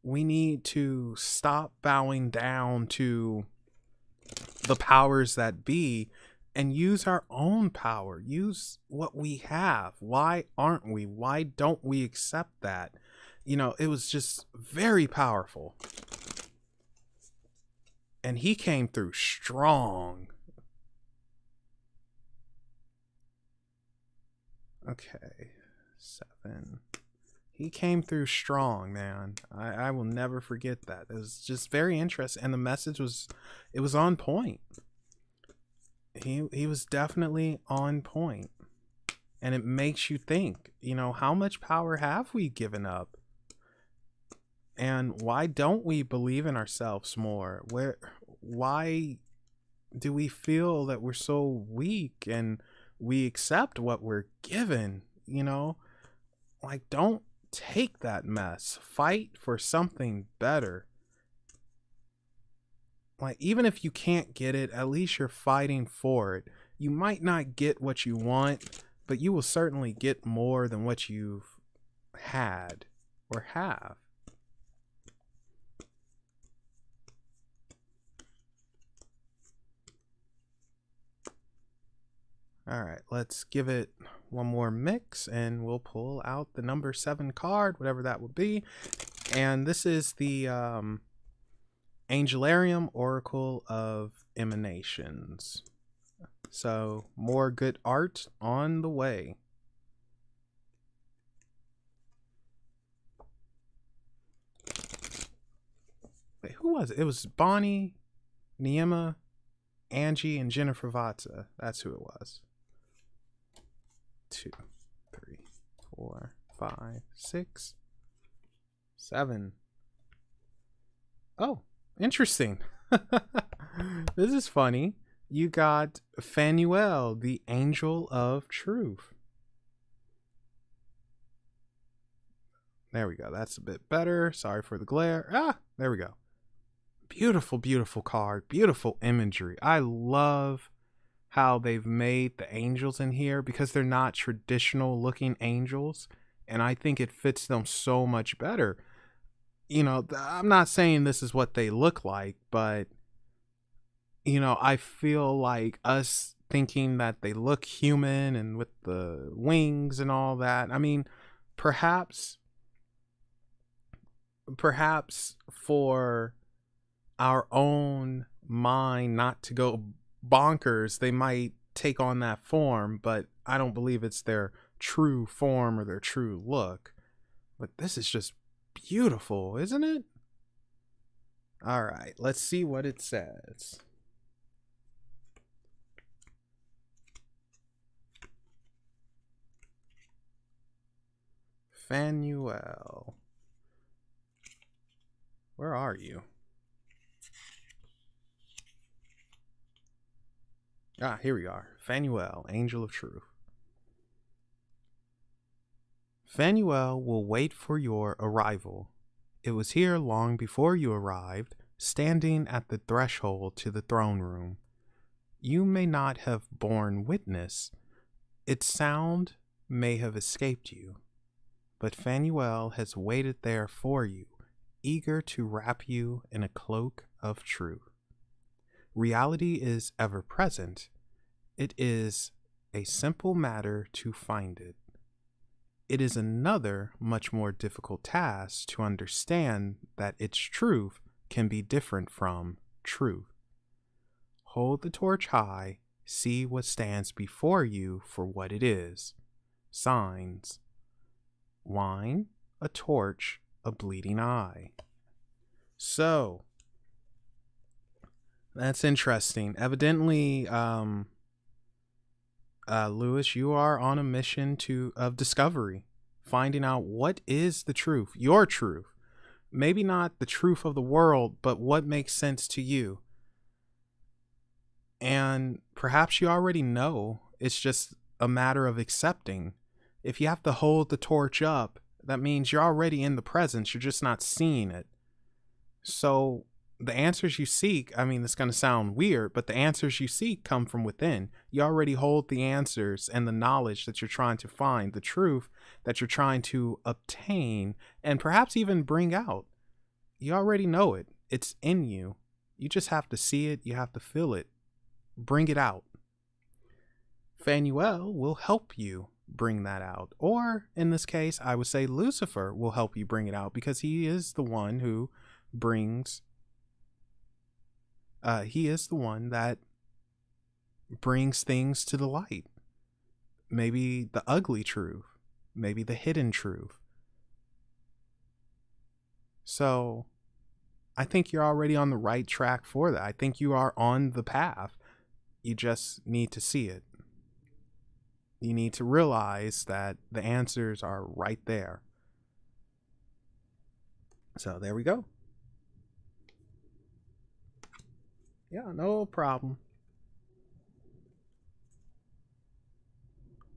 we need to stop bowing down to the powers that be and use our own power. Use what we have. Why aren't we? Why don't we accept that? It was just very powerful. And he came through strong. Okay, 7. He came through strong, man. I will never forget that. It was just very interesting, and the message was on point. He was definitely on point, and it makes you think. How much power have we given up, and why don't we believe in ourselves more? Why do we feel that we're so weak and we accept what we're given? Don't take that mess. Fight for something better. Even if you can't get it, at least you're fighting for it. You might not get what you want, but you will certainly get more than what you've had or have. All right, let's give it one more mix and we'll pull out the number 7 card, whatever that would be. And this is the Angelarium Oracle of Emanations. So more good art on the way. Wait, who was it? It was Bonnie, Niema, Angie, and Jennifer Vatsa. That's who it was. 2, 3, 4, 5, 6, 7. Oh, interesting. This is funny. You got Phanuel, the Angel of Truth. There we go. That's a bit better. Sorry for the glare. There we go. Beautiful, beautiful card. Beautiful imagery. I love how they've made the angels in here because they're not traditional looking angels, and I think it fits them so much better. I'm not saying this is what they look like, but I feel like us thinking that they look human and with the wings and all that. I mean, perhaps for our own mind not to go bonkers, they might take on that form, but I don't believe it's their true form or their true look. But this is just beautiful, isn't it? All right, let's see what it says. Phanuel. Where are you? Ah, here we are. Phanuel, Angel of Truth. Phanuel will wait for your arrival. It was here long before you arrived, standing at the threshold to the throne room. You may not have borne witness. Its sound may have escaped you, but Phanuel has waited there for you, eager to wrap you in a cloak of truth. Reality is ever present. It is a simple matter to find it. It is another, much more difficult task to understand that its truth can be different from truth. Hold the torch high, see what stands before you for what it is. Signs: wine, a torch, a bleeding eye. So, that's interesting. Evidently, Lewis, you are on a mission of discovery, finding out what is the truth, your truth. Maybe not the truth of the world, but what makes sense to you. And perhaps you already know. It's just a matter of accepting. If you have to hold the torch up, that means you're already in the presence. You're just not seeing it. So the answers you seek, I mean, it's going to sound weird, but the answers you seek come from within. You already hold the answers and the knowledge that you're trying to find, the truth that you're trying to obtain, and perhaps even bring out. You already know it. It's in you. You just have to see it. You have to feel it. Bring it out. Phanuel will help you bring that out. Or, in this case, I would say Lucifer will help you bring it out, because he is the one who brings he is the one that brings things to the light. Maybe the ugly truth, maybe the hidden truth. So I think you're already on the right track for that. I think you are on the path. You just need to see it. You need to realize that the answers are right there. So there we go. Yeah, no problem.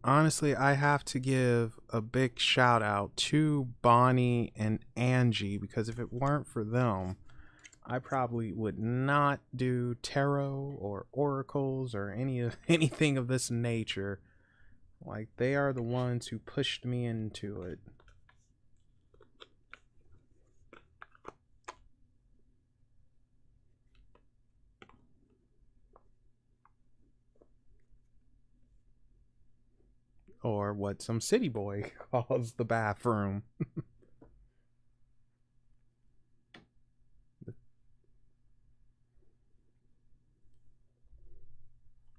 Honestly, I have to give a big shout out to Bonnie and Angie, because if it weren't for them, I probably would not do tarot or oracles or anything of this nature. Like, they are the ones who pushed me into it. Or what some city boy calls the bathroom.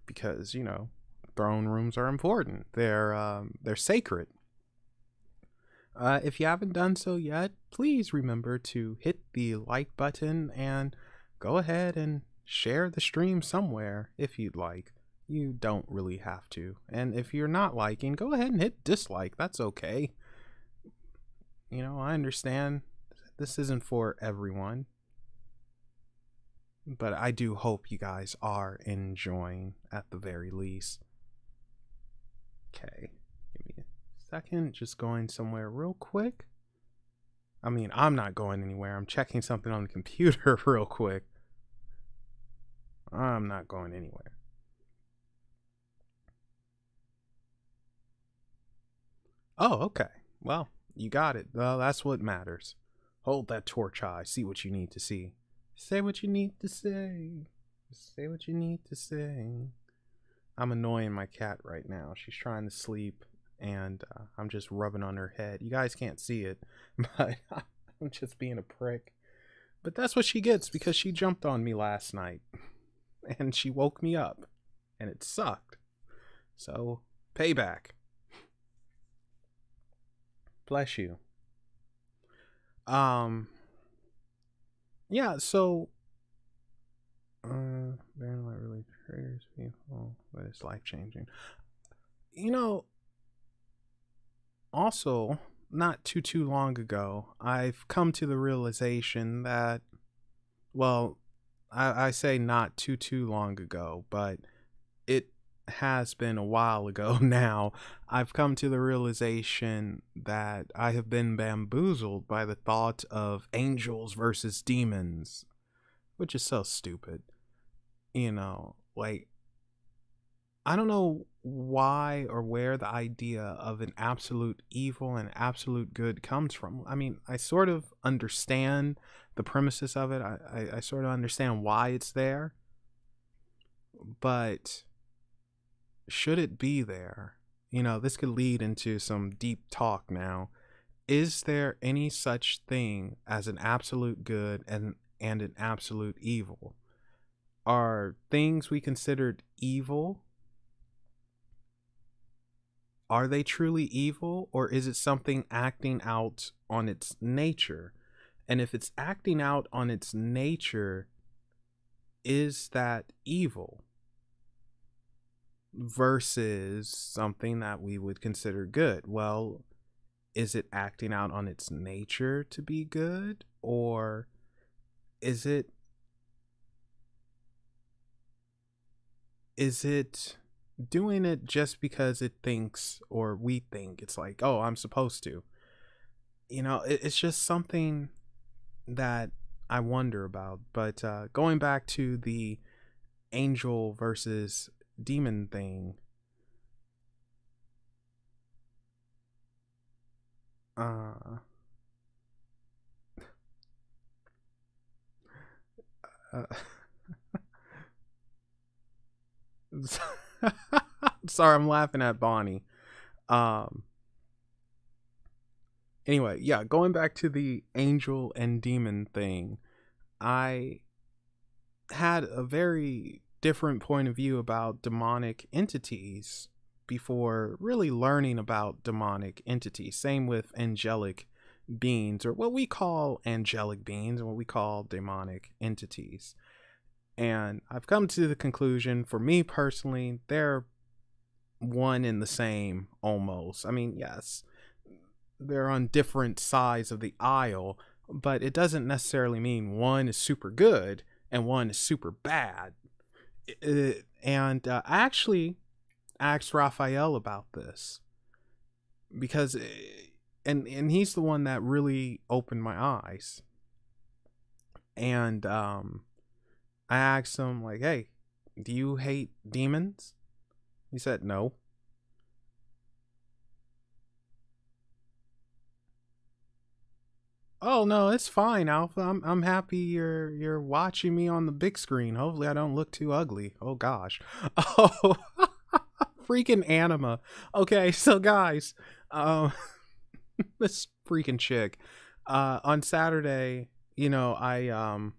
Because, you know, throne rooms are important. They're sacred. If you haven't done so yet, please remember to hit the like button and go ahead and share the stream somewhere if you'd like. You don't really have to. And if you're not liking, go ahead and hit dislike. That's okay. You know, I understand this isn't for everyone. But I do hope you guys are enjoying at the very least. Okay, give me a second. Just going somewhere real quick. I mean, I'm not going anywhere. I'm checking something on the computer real quick. I'm not going anywhere. Oh, okay. Well, you got it. Well, that's what matters. Hold that torch high. See what you need to see. Say what you need to say. Say what you need to say. I'm annoying my cat right now. She's trying to sleep, and I'm just rubbing on her head. You guys can't see it, but I'm just being a prick. But that's what she gets, because she jumped on me last night, and she woke me up, and it sucked. So, payback. Bless you. Yeah, so Baron Light really triggers people, but it's life changing. You know, also, not too long ago, I've come to the realization that, well, I say not too long ago, but it has been a while ago now. I've come to the realization that I have been bamboozled by the thought of angels versus demons, which is so stupid. You know, like, I don't know why or where the idea of an absolute evil and absolute good comes from. I mean, I sort of understand the premises of it. I sort of understand why it's there. But should it be there? You know, this could lead into some deep talk now. Is there any such thing as an absolute good and an absolute evil? Are things we considered evil, are they truly evil, or is it something acting out on its nature? And if it's acting out on its nature, is that evil versus something that we would consider good? Well, is it acting out on its nature to be good, or is it doing it just because it thinks, or we think it's like, oh, I'm supposed to? You know, it's just something that I wonder about. But going back to the angel versus demon thing, uh, uh sorry, I'm laughing at Bonnie. um anyway, yeah, going back to the angel and demon thing, I had a very different point of view about demonic entities before really learning about demonic entities. Same with angelic beings, or what we call angelic beings and what we call demonic entities. And I've come to the conclusion, for me personally, they're one and the same almost. I mean, yes, they're on different sides of the aisle, but it doesn't necessarily mean one is super good and one is super bad. And I actually asked Raphael about this because, and he's the one that really opened my eyes. And I asked him, like, hey, do you hate demons? He said no. Oh no, it's fine, Alpha. I'm happy you're watching me on the big screen. Hopefully I don't look too ugly. Oh gosh. Oh, freaking anima. Okay, so guys, um this freaking chick. On Saturday, you know, I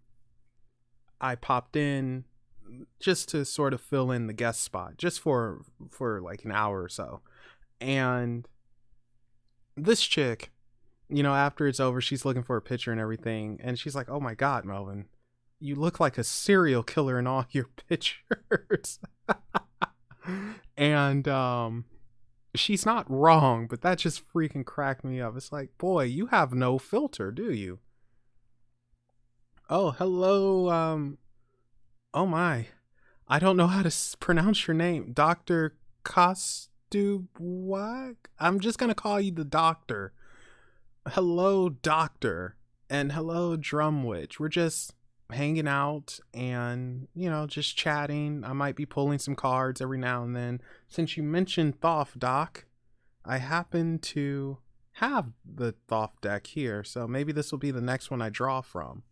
popped in just to sort of fill in the guest spot, just for like an hour or so. And this chick, you know, after it's over, she's looking for a picture and everything, and she's like, "Oh my god, Melvin, you look like a serial killer in all your pictures." And she's not wrong, but that just freaking cracked me up. It's like, boy, you have no filter, do you? Oh, hello. Oh my, I don't know how to pronounce your name, Dr. Kostubwak. I'm just gonna call you the doctor. Hello, doctor, and hello, Drum Witch. We're just hanging out and, you know, just chatting. I might be pulling some cards every now and then. Since you mentioned Thoth, Doc, I happen to have the Thoth deck here, so maybe this will be the next one I draw from.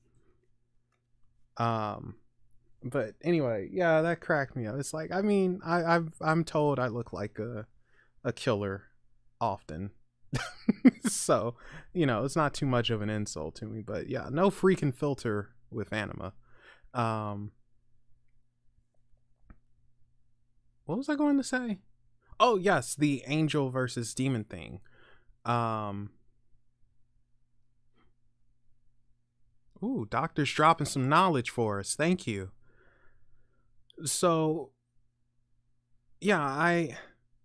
But anyway, yeah, that cracked me up. It's like, I mean, I'm told I look like a killer often. So, you know, it's not too much of an insult to me, but yeah, no freaking filter with anima. Um what was I going to say? Oh, yes, the angel versus demon thing. Um Ooh, doctor's dropping some knowledge for us. Thank you. So, yeah,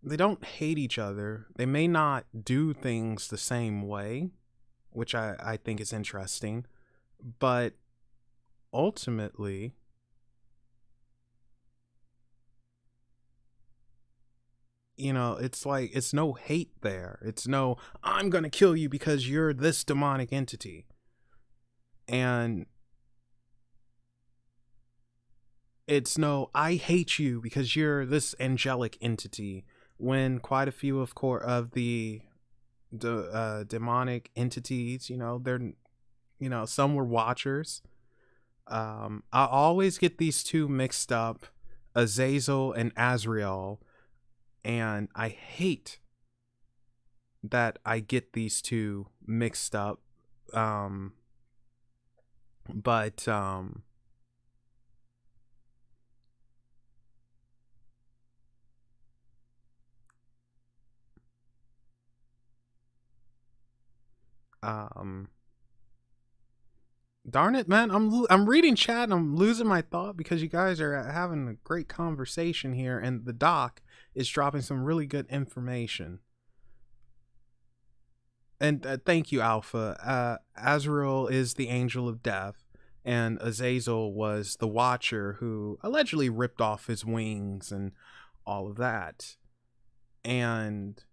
they don't hate each other. They may not do things the same way, which I think is interesting, but ultimately, it's like it's no hate there. It's no I'm going to kill you because you're this demonic entity. And it's no I hate you because you're this angelic entity, when quite a few of the demonic entities, they're some were watchers. I always get these two mixed up, Azazel and Azrael, and I hate that I get these two mixed up. Um, but um, darn it, man! I'm reading chat and I'm losing my thought because you guys are having a great conversation here, and the doc is dropping some really good information. And thank you, Alpha. Azrael is the angel of death, and Azazel was the Watcher who allegedly ripped off his wings and all of that. And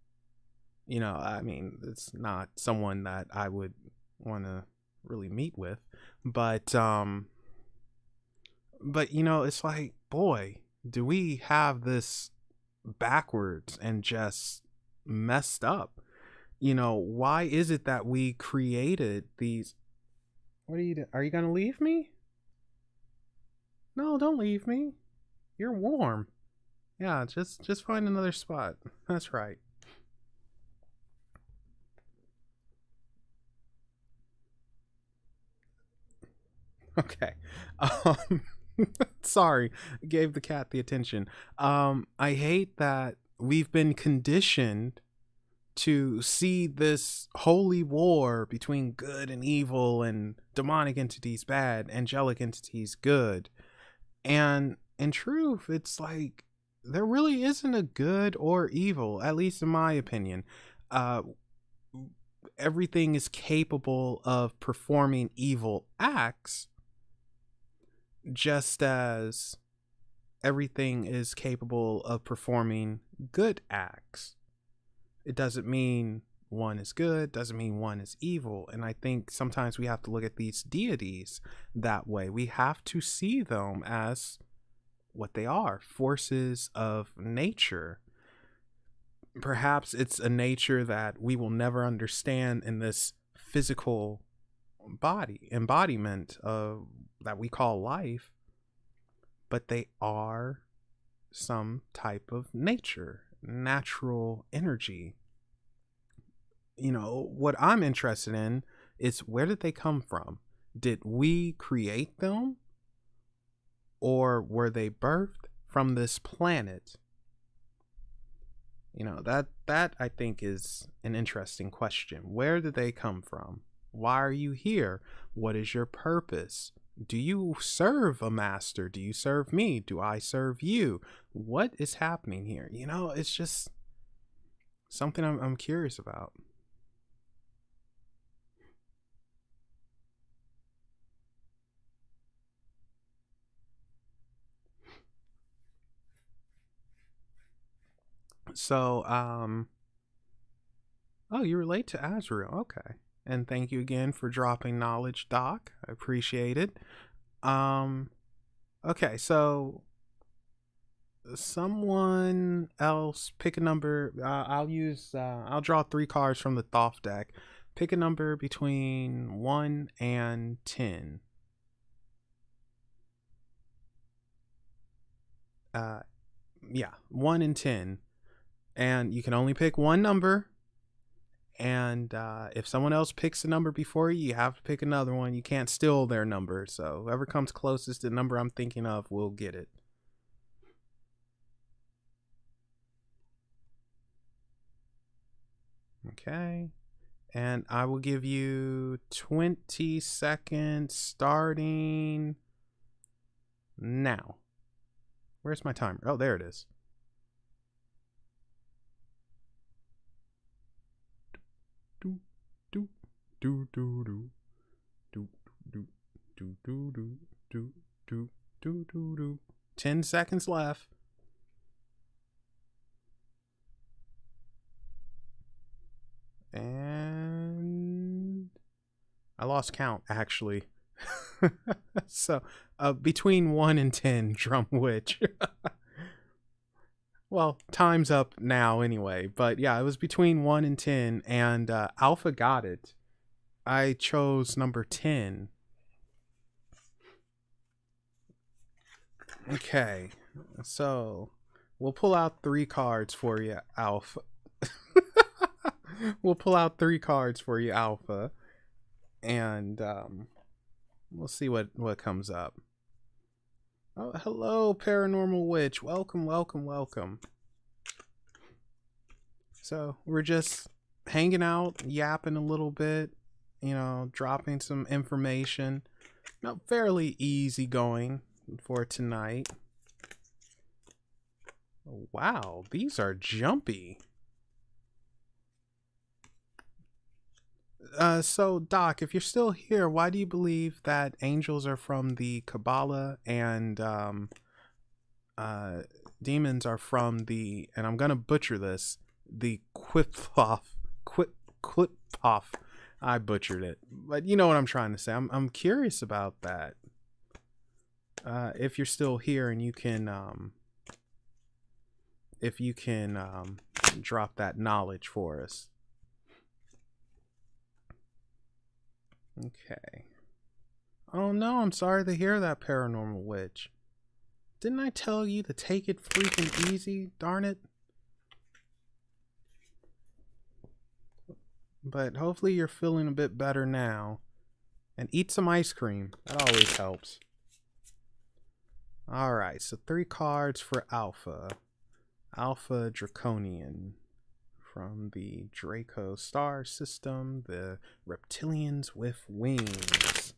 I mean, it's not someone that I would want to really meet with, but it's like, boy, do we have this backwards and just messed up. Why is it that we created these? What are you doing? Are you gonna leave me? No, don't leave me. You're warm. Yeah, just find another spot. That's right. Okay. Um, sorry, gave the cat the attention. I hate that we've been conditioned to see this holy war between good and evil, and demonic entities bad, angelic entities good. And in truth, it's like there really isn't a good or evil, at least in my opinion. Uh, Everything is capable of performing evil acts, just as everything is capable of performing good acts. It doesn't mean one is good, doesn't mean one is evil. And I think sometimes we have to look at these deities that way. We have to see them as what they are, forces of nature. Perhaps it's a nature that we will never understand in this physical body embodiment of that we call life, but they are some type of nature, natural energy. What I'm interested in is, where did they come from? Did we create them, or were they birthed from this planet? That I think is an interesting question. Where did they come from? Why are you here? What is your purpose? Do you serve a master? Do you serve me? Do I serve you? What is happening here? It's just something I'm curious about. So, oh, you relate to Azrael. Okay. And thank you again for dropping knowledge, Doc. I appreciate it. Okay, so someone else pick a number. I'll draw 3 cards from the Thoth deck. Pick a number between 1 and 10. Yeah, 1 and 10. And you can only pick one number. And if someone else picks a number before you, you have to pick another one. You can't steal their number. So whoever comes closest to the number I'm thinking of will get it. Okay. And I will give you 20 seconds starting now. Where's my timer? Oh, there it is. Do, do, do, do, do, do, do, do, do, do, do, do, do, do, do. 10 seconds left. And I lost count, actually. So, between 1 and 10, Drum Witch. Well, time's up now anyway. But yeah, it was between 1 and 10, and Alpha got it. I chose number 10. Okay, so we'll pull out 3 cards for you, Alpha. We'll pull out 3 cards for you, Alpha. And we'll see what comes up. Oh, hello, Paranormal Witch. Welcome, welcome, welcome. So we're just hanging out, yapping a little bit, you know, dropping some information. Fairly easy going for tonight. Wow, these are jumpy. So Doc, if you're still here, why do you believe that angels are from the Kabbalah and demons are from the, and I'm gonna butcher this, the Qliphoth. I butchered it, but you know what I'm trying to say. I'm curious about that. If you're still here and you can, if you can drop that knowledge for us. Okay. Oh no, I'm sorry to hear that, Paranormal Witch. Didn't I tell you to take it freaking easy? Darn it. But hopefully you're feeling a bit better now. And eat some ice cream. That always helps. Alright, so 3 cards for Alpha. Alpha Draconian. From the Draco star system, the reptilians with wings.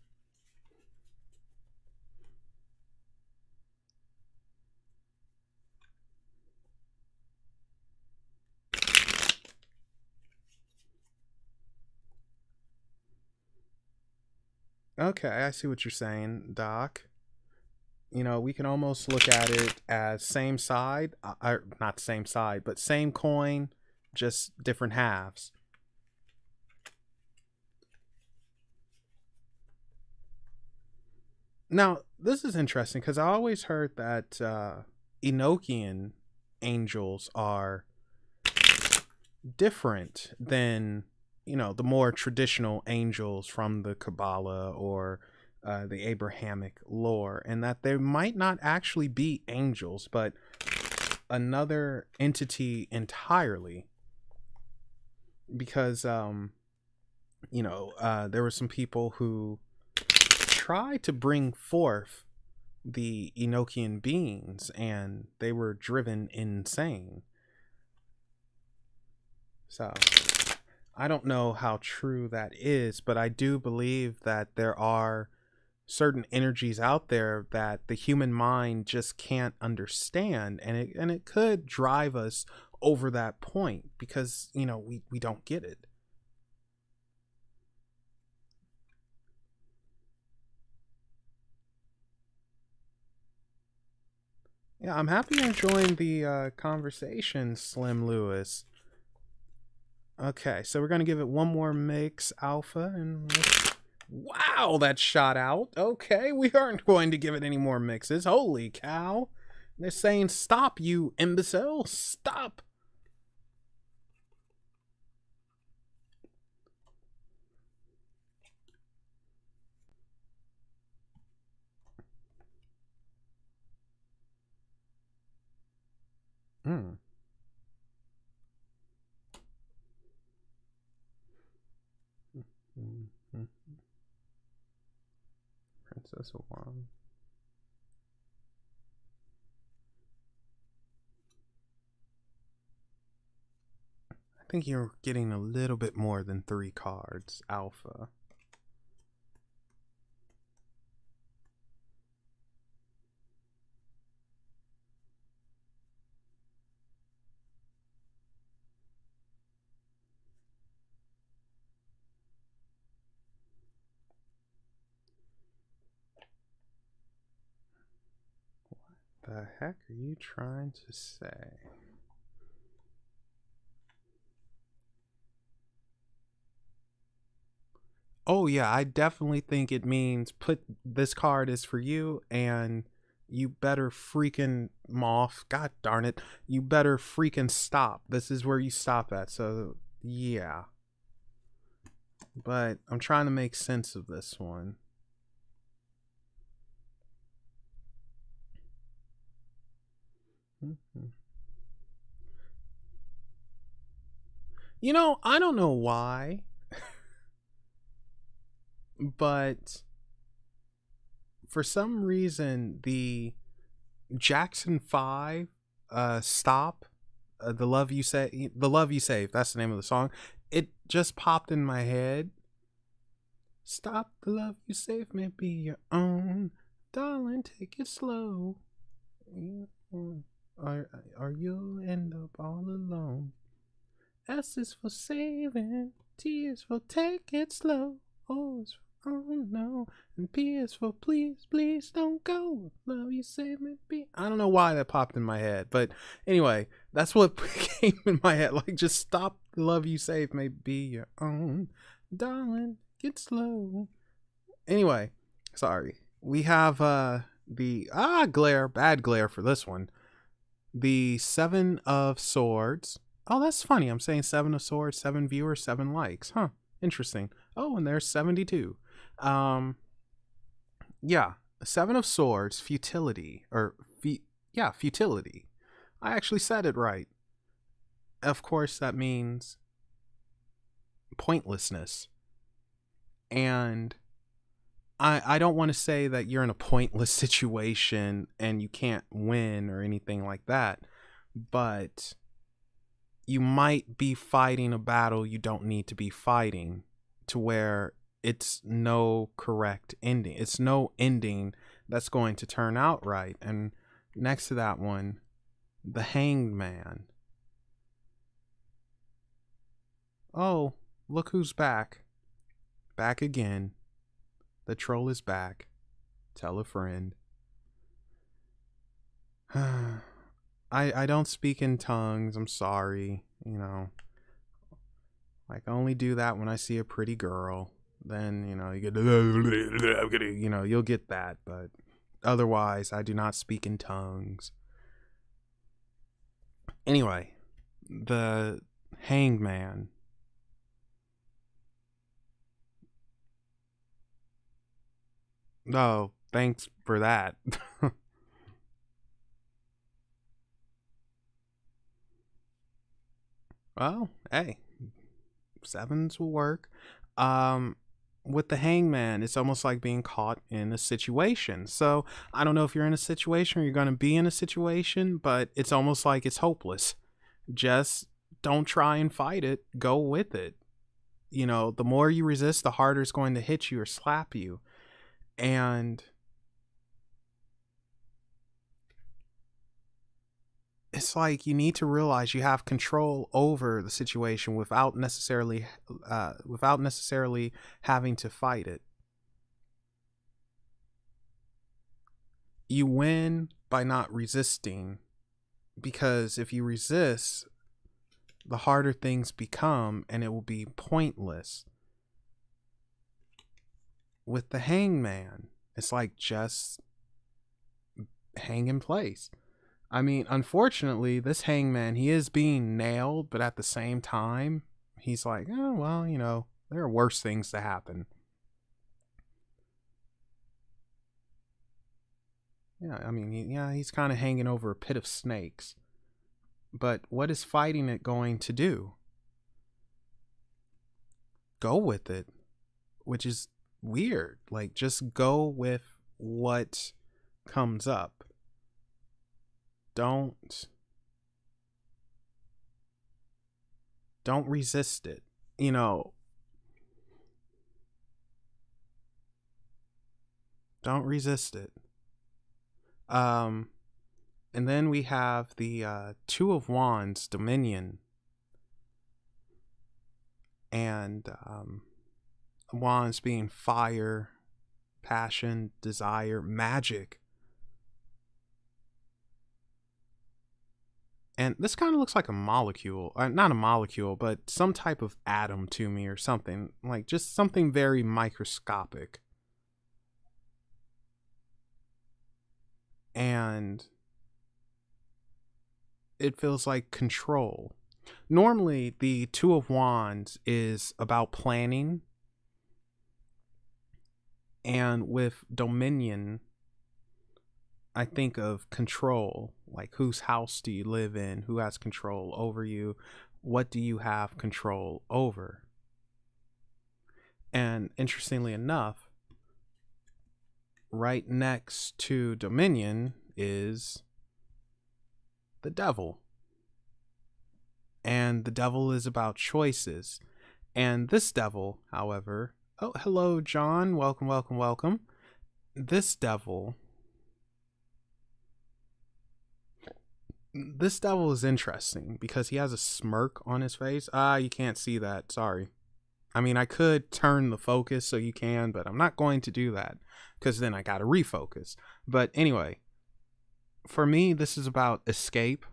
Okay, I see what you're saying, Doc. You know, we can almost look at it as same side, not same side, but same coin, just different halves. Now, this is interesting because I always heard that Enochian angels are different than, you know, the more traditional angels from the Kabbalah or the Abrahamic lore, and that there might not actually be angels, but another entity entirely. Because, you know, there were some people who tried to bring forth the Enochian beings, and they were driven insane. So, I don't know how true that is, but I do believe that there are certain energies out there that the human mind just can't understand, and it could drive us over that point because, you know, we don't get it. Yeah, I'm happy you're enjoying the conversation, Slim Lewis. Okay, so we're gonna give it one more mix, Alpha, and wow, that shot out. Okay, we aren't going to give it any more mixes. Holy cow. They're saying, stop, you imbecile. Stop. Hmm. Princess of Wands. I think you're getting a little bit more than 3 cards, Alpha. What the heck are you trying to say? Oh yeah, I definitely think it means put this card is for you and you better freaking moth. God darn it. You better freaking stop. This is where you stop at. So yeah. But I'm trying to make sense of this one. You know, I don't know why, but for some reason the Jackson 5 stop the love you say the love you save, that's the name of the song. It just popped in my head. Stop the love you save may be your own. Darling, take it slow. Or you'll end up all alone. S is for saving, T is for take it slow, O is for oh no, and P is for please, please don't go. Love you save me be. I don't know why that popped in my head, but anyway, that's what came in my head. Like, just stop the love you save may be your own. Darling, get slow. Anyway, sorry. We have the glare, bad glare for this one. The 7 of Swords. Oh, that's funny. I'm saying 7 of Swords, 7 viewers, 7 likes. Huh. Interesting. Oh, and there's 72. Yeah. 7 of Swords, futility. Futility. I actually said it right. Of course, that means pointlessness. And I don't want to say that you're in a pointless situation and you can't win or anything like that, but you might be fighting a battle you don't need to be fighting, to where it's no correct ending. It's no ending that's going to turn out right. And next to that one, the Hanged Man. Oh, look who's back. Back again. The troll is back. Tell a friend. I don't speak in tongues. I'm sorry. You know, I can only do that when I see a pretty girl. Then, you know, you get, you know, you'll get that. But otherwise, I do not speak in tongues. Anyway, the Hanged Man. Oh, thanks for that. Well, hey, 7s will work. With the Hangman, it's almost like being caught in a situation. So I don't know if you're in a situation or you're going to be in a situation, but it's almost like it's hopeless. Just don't try and fight it. Go with it. You know, the more you resist, the harder it's going to hit you or slap you. And it's like you need to realize you have control over the situation without necessarily having to fight it. You win by not resisting, because if you resist, the harder things become and it will be pointless. With the Hangman, it's like just hang in place. I mean, unfortunately, this Hangman, he is being nailed, but at the same time, he's like, oh, well, you know, there are worse things to happen. Yeah, I mean, he's kind of hanging over a pit of snakes. But what is fighting it going to do? Go with it, which is weird. Like, just go with what comes up. Don't Don't resist it. You know, don't resist it. And then we have the Two of Wands, Dominion, and wands being fire, passion, desire, magic. And this kind of looks like a molecule, not a molecule, but some type of atom to me, or something, like just something very microscopic. And it feels like control. Normally, the Two of Wands is about planning. And with Dominion, I think of control. Like, whose house do you live in? Who has control over you? What do you have control over? And interestingly enough, right next to Dominion is the Devil. And the Devil is about choices. And this Devil, however, oh, hello, John. Welcome, welcome, welcome. This Devil is interesting because he has a smirk on his face. You can't see that. Sorry. I mean, I could turn the focus so you can, but I'm not going to do that because then I got to refocus. But anyway, for me, this is about escape.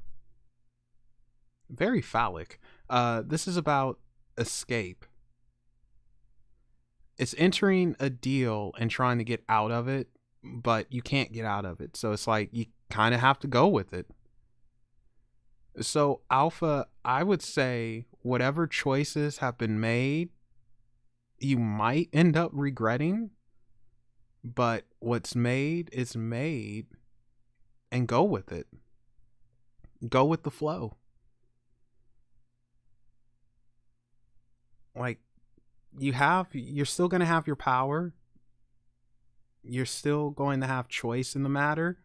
Very phallic. This is about escape. It's entering a deal and trying to get out of it, but you can't get out of it. So it's like you kind of have to go with it. So Alpha, I would say whatever choices have been made, you might end up regretting, but what's made is made, and go with it. Go with the flow. Like, you're still going to have your power. You're still going to have choice in the matter.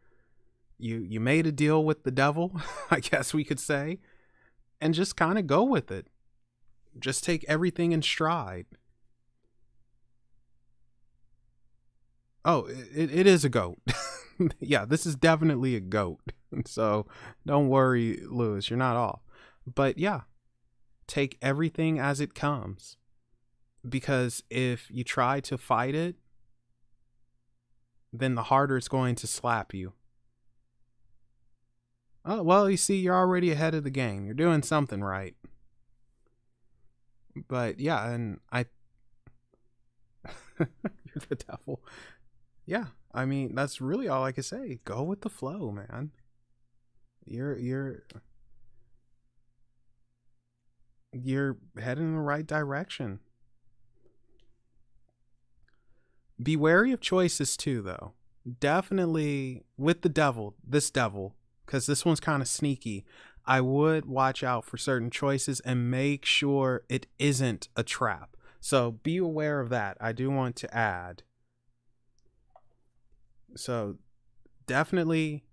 You made a deal with the devil, I guess we could say, and just kind of go with it. Just take everything in stride. Oh, it is a goat. Yeah, this is definitely a goat. So don't worry, Lewis, you're not off. But yeah, take everything as it comes. Because if you try to fight it, then the harder it's going to slap you. Oh, well, you see, you're already ahead of the game. You're doing something right. But yeah, and you're the devil. Yeah, I mean, that's really all I can say. Go with the flow, man. You're heading in the right direction. Be wary of choices too, though. Definitely with the devil, because this one's kind of sneaky. I would watch out for certain choices and make sure it isn't a trap. So be aware of that. I do want to add. So definitely,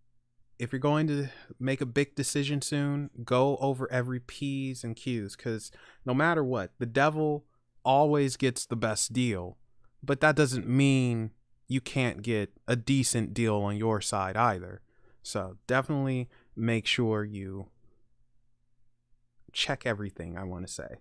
if you're going to make a big decision soon, go over every P's and Q's, because no matter what, the devil always gets the best deal. But that doesn't mean you can't get a decent deal on your side either. So definitely make sure you check everything, I want to say.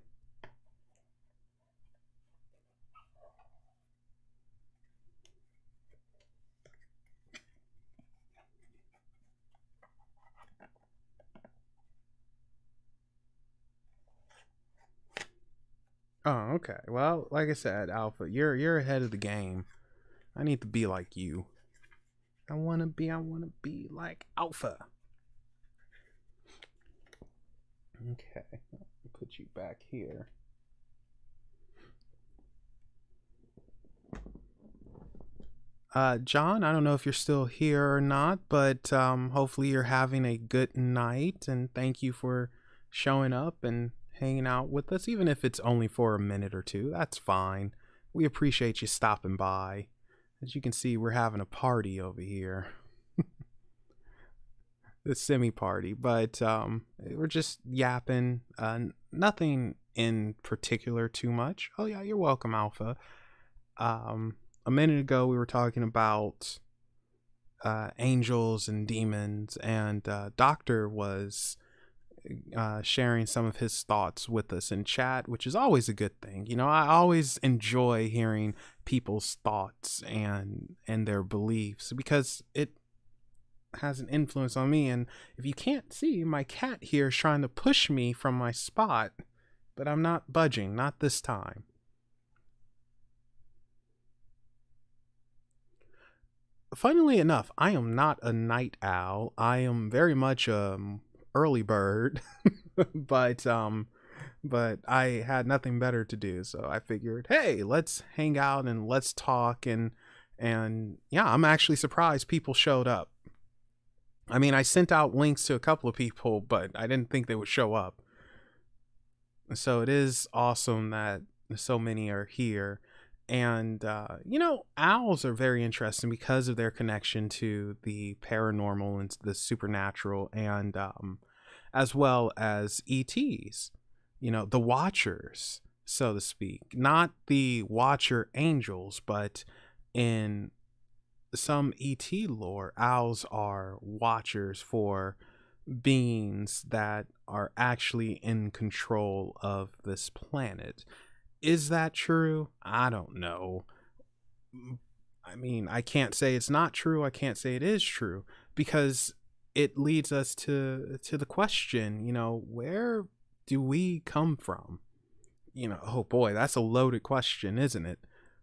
Oh, okay. Well, like I said, Alpha, you're ahead of the game. I need to be like you. I wanna be like Alpha. Okay, I'll put you back here. John, I don't know if you're still here or not, but hopefully you're having a good night, and thank you for showing up and hanging out with us, even if it's only for a minute or two. That's fine. We appreciate you stopping by. As you can see, we're having a party over here. The semi party, but we're just yapping. Nothing in particular too much. Oh yeah, you're welcome, Alpha. A minute ago we were talking about angels and demons, and Doctor was sharing some of his thoughts with us in chat, which is always a good thing. You know, I always enjoy hearing people's thoughts and their beliefs, because it has an influence on me. And if you can't see, my cat here is trying to push me from my spot, but I'm not budging, not this time. Funnily enough, I am not a night owl. I am very much early bird, but I had nothing better to do, so I figured, hey, let's hang out and let's talk. And yeah, I'm actually surprised people showed up. I mean, I sent out links to a couple of people, but I didn't think they would show up. So it is awesome that so many are here. And you know, owls are very interesting because of their connection to the paranormal and the supernatural, and as well as ETs, you know, the watchers, so to speak. Not the watcher angels, but in some ET lore, owls are watchers for beings that are actually in control of this planet. Is that true? I don't know. I mean, I can't say it's not true. I can't say it is true, because it leads us to the question, you know, where do we come from? You know, oh boy, that's a loaded question, isn't it?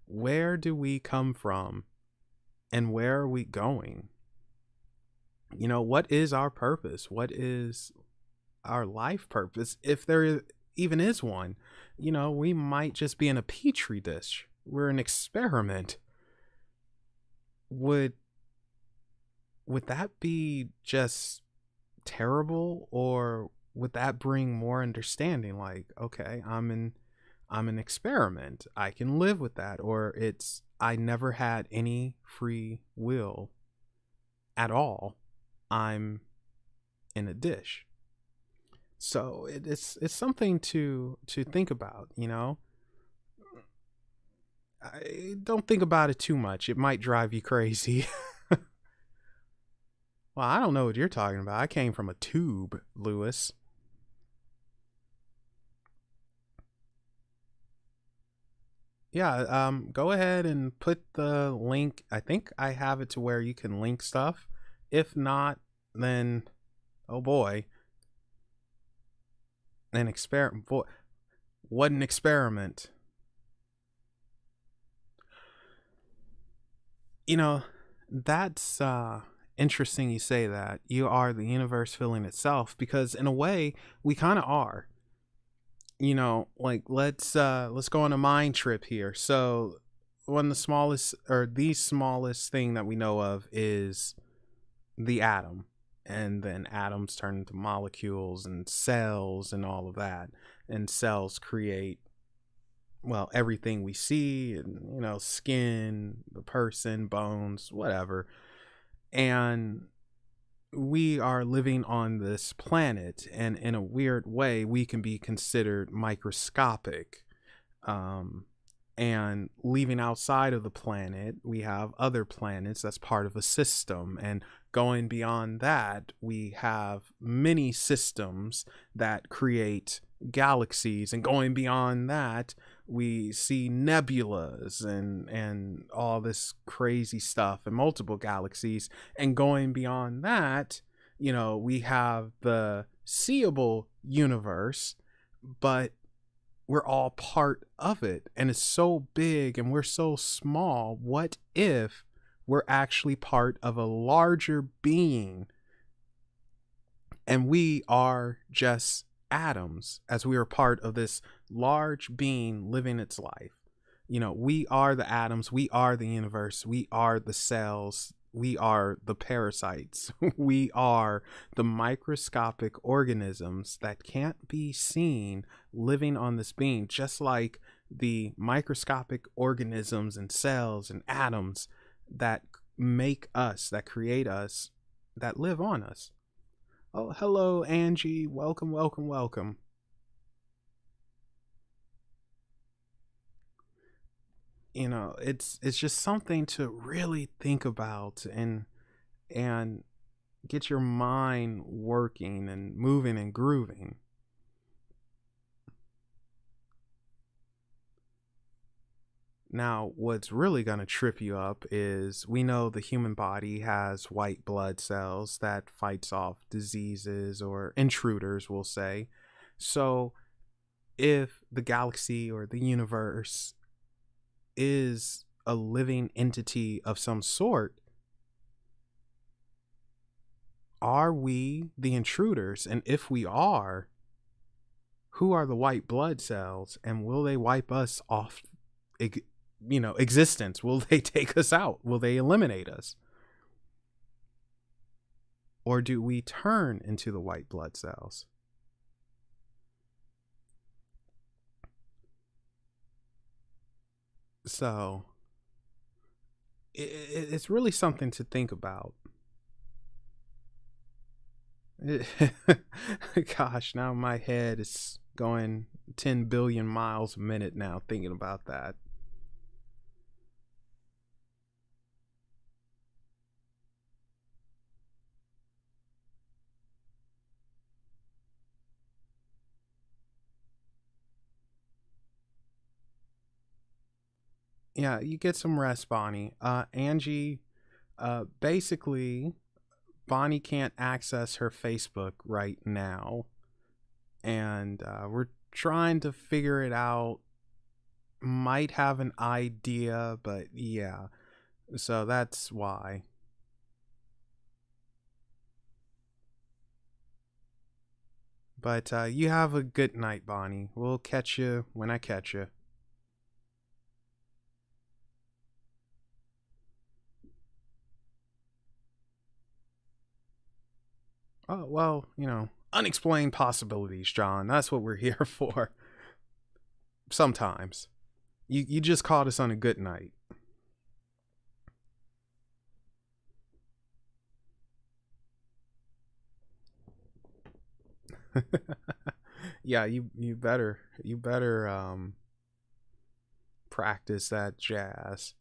Where do we come from and where are we going? You know, what is our purpose? What is our life purpose, if there even is one? You know, we might just be in a petri dish. We're an experiment. Would that be just terrible, or would that bring more understanding? Like, okay, I'm an experiment. I can live with that. Or it's, I never had any free will at all. I'm in a dish. So it's something to think about, you know. I don't think about it too much. It might drive you crazy. Well, I don't know what you're talking about. I came from a tube, Lewis. Yeah, go ahead and put the link. I think I have it to where you can link stuff. If not, then oh boy. An experiment. What an experiment. You know, that's interesting you say that. You are the universe filling itself, because in a way we kind of are. You know, like let's go on a mind trip here. So the smallest thing that we know of is the atom, and then atoms turn into molecules and cells and all of that, and cells create, well, everything we see, and you know, skin, the person, bones, whatever. And we are living on this planet, and in a weird way we can be considered microscopic. And leaving outside of the planet, we have other planets that's part of a system, and going beyond that, we have many systems that create galaxies, and going beyond that, we see nebulas and all this crazy stuff, and multiple galaxies. And going beyond that, you know, we have the seeable universe, but we're all part of it, and it's so big and we're so small. What if we're actually part of a larger being, and we are just atoms, as we are part of this large being living its life? You know, we are the atoms, we are the universe, we are the cells, we are the parasites, we are the microscopic organisms that can't be seen living on this being, just like the microscopic organisms and cells and atoms that make us, that create us, that live on us. Oh, hello, Angie. Welcome, welcome, welcome. it's just something to really think about and get your mind working and moving and grooving. Now, what's really going to trip you up is we know the human body has white blood cells that fights off diseases or intruders, we'll say. So, if the galaxy or the universe is a living entity of some sort, are we the intruders? And if we are, who are the white blood cells, and will they wipe us off existence? Will they take us out? Will they eliminate us? Or do we turn into the white blood cells? So it's really something to think about. Gosh, now my head is going 10 billion miles a minute now thinking about that. Yeah, you get some rest, Bonnie. Angie, basically, Bonnie can't access her Facebook right now, and we're trying to figure it out. Might have an idea, but yeah, so that's why. But you have a good night, Bonnie. We'll catch you when I catch you. Oh, well, unexplained possibilities, John. That's what we're here for. Sometimes. You just caught us on a good night. Yeah, you better practice that jazz.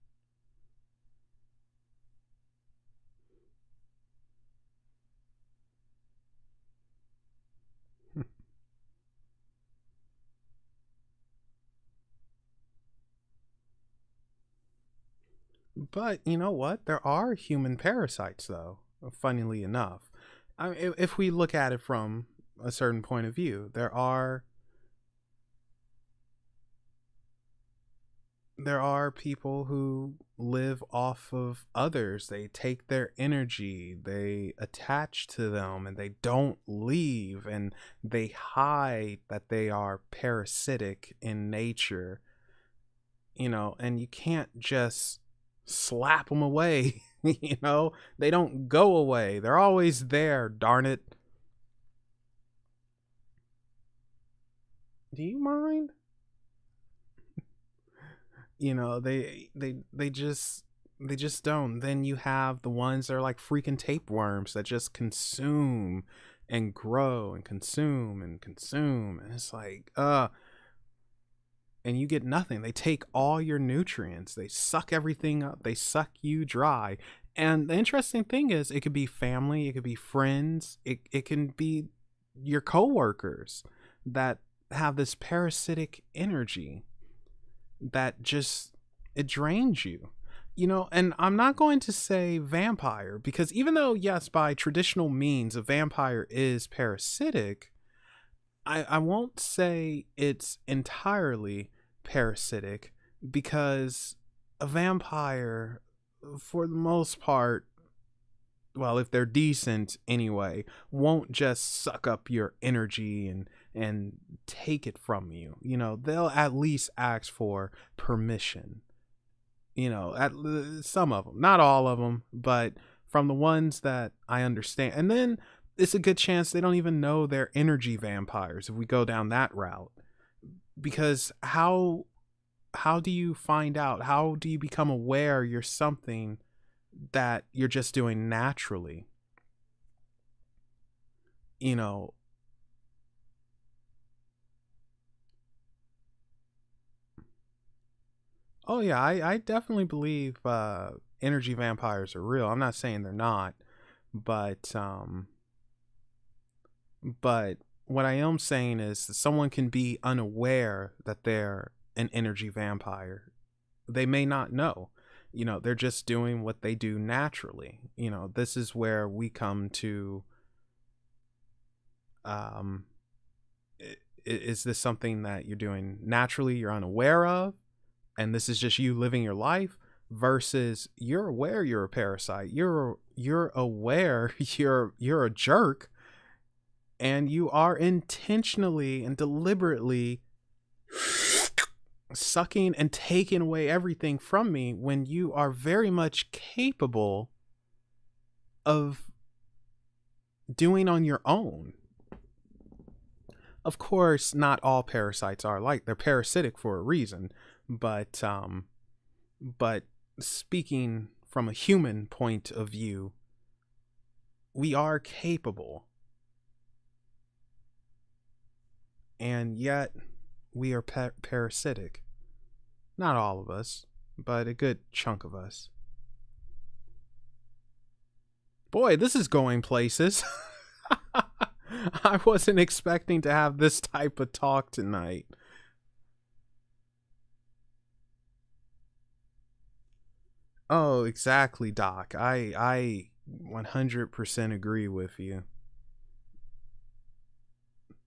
But you know what? There are human parasites, though. Funnily enough, if we look at it from a certain point of view, there are people who live off of others. They take their energy, they attach to them, and they don't leave, and they hide that they are parasitic in nature. And you can't just slap them away. They don't go away. They're always there, darn it. Do you mind? They just don't. Then you have the ones that are like freaking tapeworms that just consume and grow and consume and consume, and it's like and you get nothing. They take all your nutrients. They suck everything up. They suck you dry. And the interesting thing is, it could be family, it could be friends, it can be your coworkers that have this parasitic energy that just, it drains you. And I'm not going to say vampire, because even though, yes, by traditional means a vampire is parasitic, I won't say it's entirely parasitic, because a vampire, for the most part, well, if they're decent anyway, won't just suck up your energy and take it from you. They'll at least ask for permission. At some of them, not all of them, but from the ones that I understand. And then it's a good chance they don't even know they're energy vampires if we go down that route. Because how do you find out? How do you become aware you're something that you're just doing naturally? You know, Oh yeah, I definitely believe energy vampires are real. I'm not saying they're not, but but what I am saying is that someone can be unaware that they're an energy vampire. They may not know. You know, they're just doing what they do naturally. You know, this is where we come to um is this something that you're doing naturally, you're unaware of, and this is just you living your life, versus you're aware you're a parasite. You're aware you're a jerk, and you are intentionally and deliberately sucking and taking away everything from me when you are very much capable of doing on your own. Of course, not all parasites are like, they're parasitic for a reason, but but speaking from a human point of view, we are capable, and yet we are parasitic. Not all of us, but a good chunk of us. Boy, this is going places. I wasn't expecting to have this type of talk tonight. Oh, exactly, Doc. I 100% agree with you.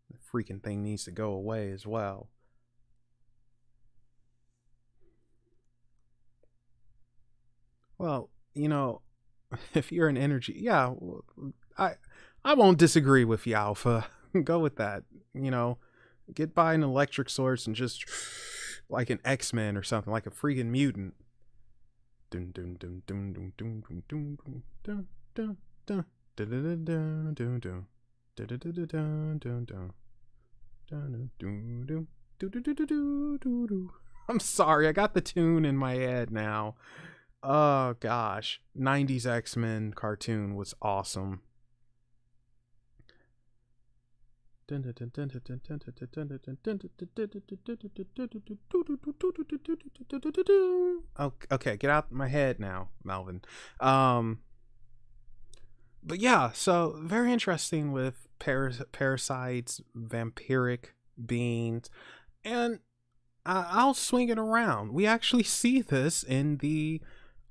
The freaking thing needs to go away as well. Well, you know, if you're an energy, yeah, I I won't disagree with you, Alpha. Go with that. You know, get by an electric source and just like an X-Men or something, like a freaking mutant. Dun dun dun dun dun dun dun dun dun dun dun dun dun dun dun. I'm sorry, I got the tune in my head now. Oh gosh, 90s X-Men cartoon was awesome. Okay, get out my head now, Melvin. But yeah, so very interesting with parasites, vampiric beings, and I'll swing it around. We actually see this in the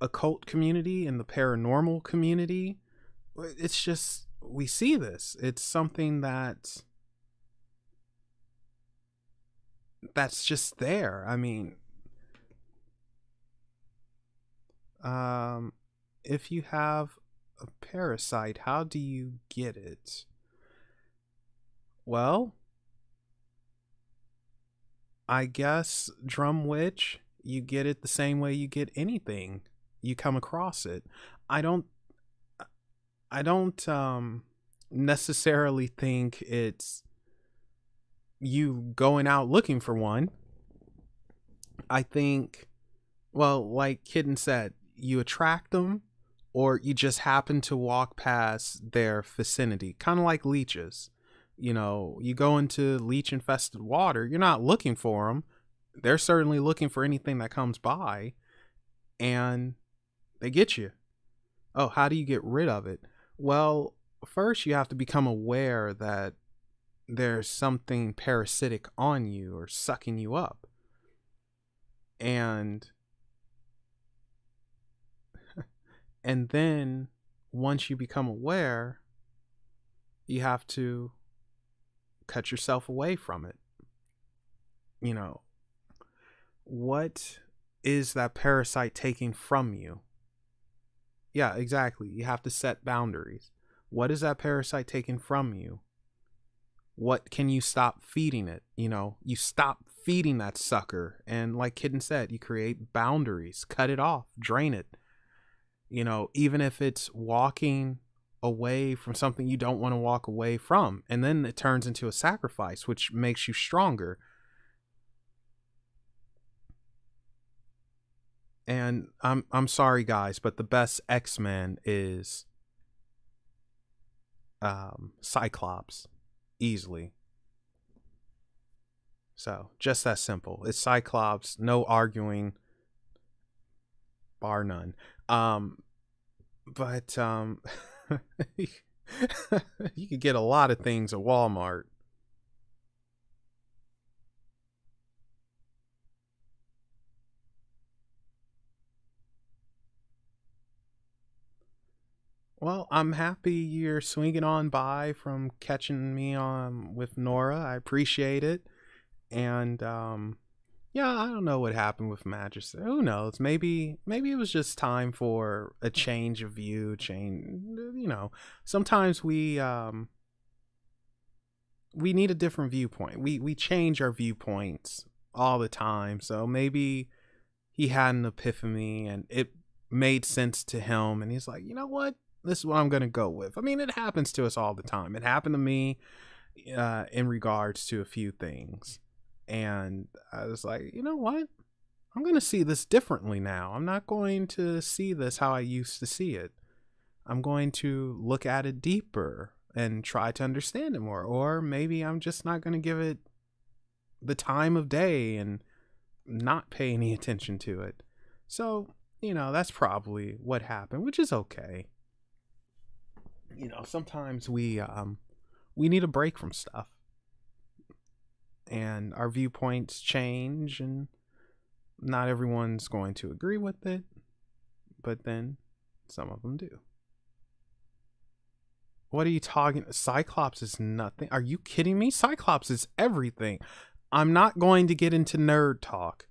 occult community, in the paranormal community. It's just, we see this. It's something that's just there. I mean, if you have a parasite, how do you get it? Well, I guess, Drum Witch, you get it the same way you get anything. You come across it. I don't I don't necessarily think it's you going out looking for one. I think, well, like Kitten said, you attract them, or you just happen to walk past their vicinity, kind of like leeches. You know, you go into leech infested water, you're not looking for them. They're certainly looking for anything that comes by, and they get you. Oh, how do you get rid of it? Well, first you have to become aware that there's something parasitic on you or sucking you up. And then once you become aware, you have to cut yourself away from it. You know, what is that parasite taking from you? Yeah, exactly. You have to set boundaries. What is that parasite taking from you? What can you stop feeding it? You know, you stop feeding that sucker. And like Kitten said, you create boundaries, cut it off, drain it. You know, even if it's walking away from something you don't want to walk away from. And then it turns into a sacrifice, which makes you stronger. And I'm sorry guys, but the best X-Men is Cyclops, easily. So just that simple. It's Cyclops, no arguing. bar none. But you could get a lot of things at Walmart. Well, I'm happy you're swinging on by from catching me on with Nora. I appreciate it. And yeah, I don't know what happened with Magister. Who knows? Maybe it was just time for a change of view, sometimes we need a different viewpoint. We change our viewpoints all the time. So maybe he had an epiphany and it made sense to him and he's like, "You know what? This is what I'm going to go with." I mean, it happens to us all the time. It happened to me in regards to a few things. And I was like, "You know what? I'm going to see this differently now. I'm not going to see this how I used to see it. I'm going to look at it deeper and try to understand it more. Or maybe I'm just not going to give it the time of day and not pay any attention to it." So, that's probably what happened, which is okay. Sometimes we need a break from stuff. And our viewpoints change and not everyone's going to agree with it, but then some of them do. What are you talking? Cyclops is nothing. Are you kidding me? Cyclops is everything. I'm not going to get into nerd talk.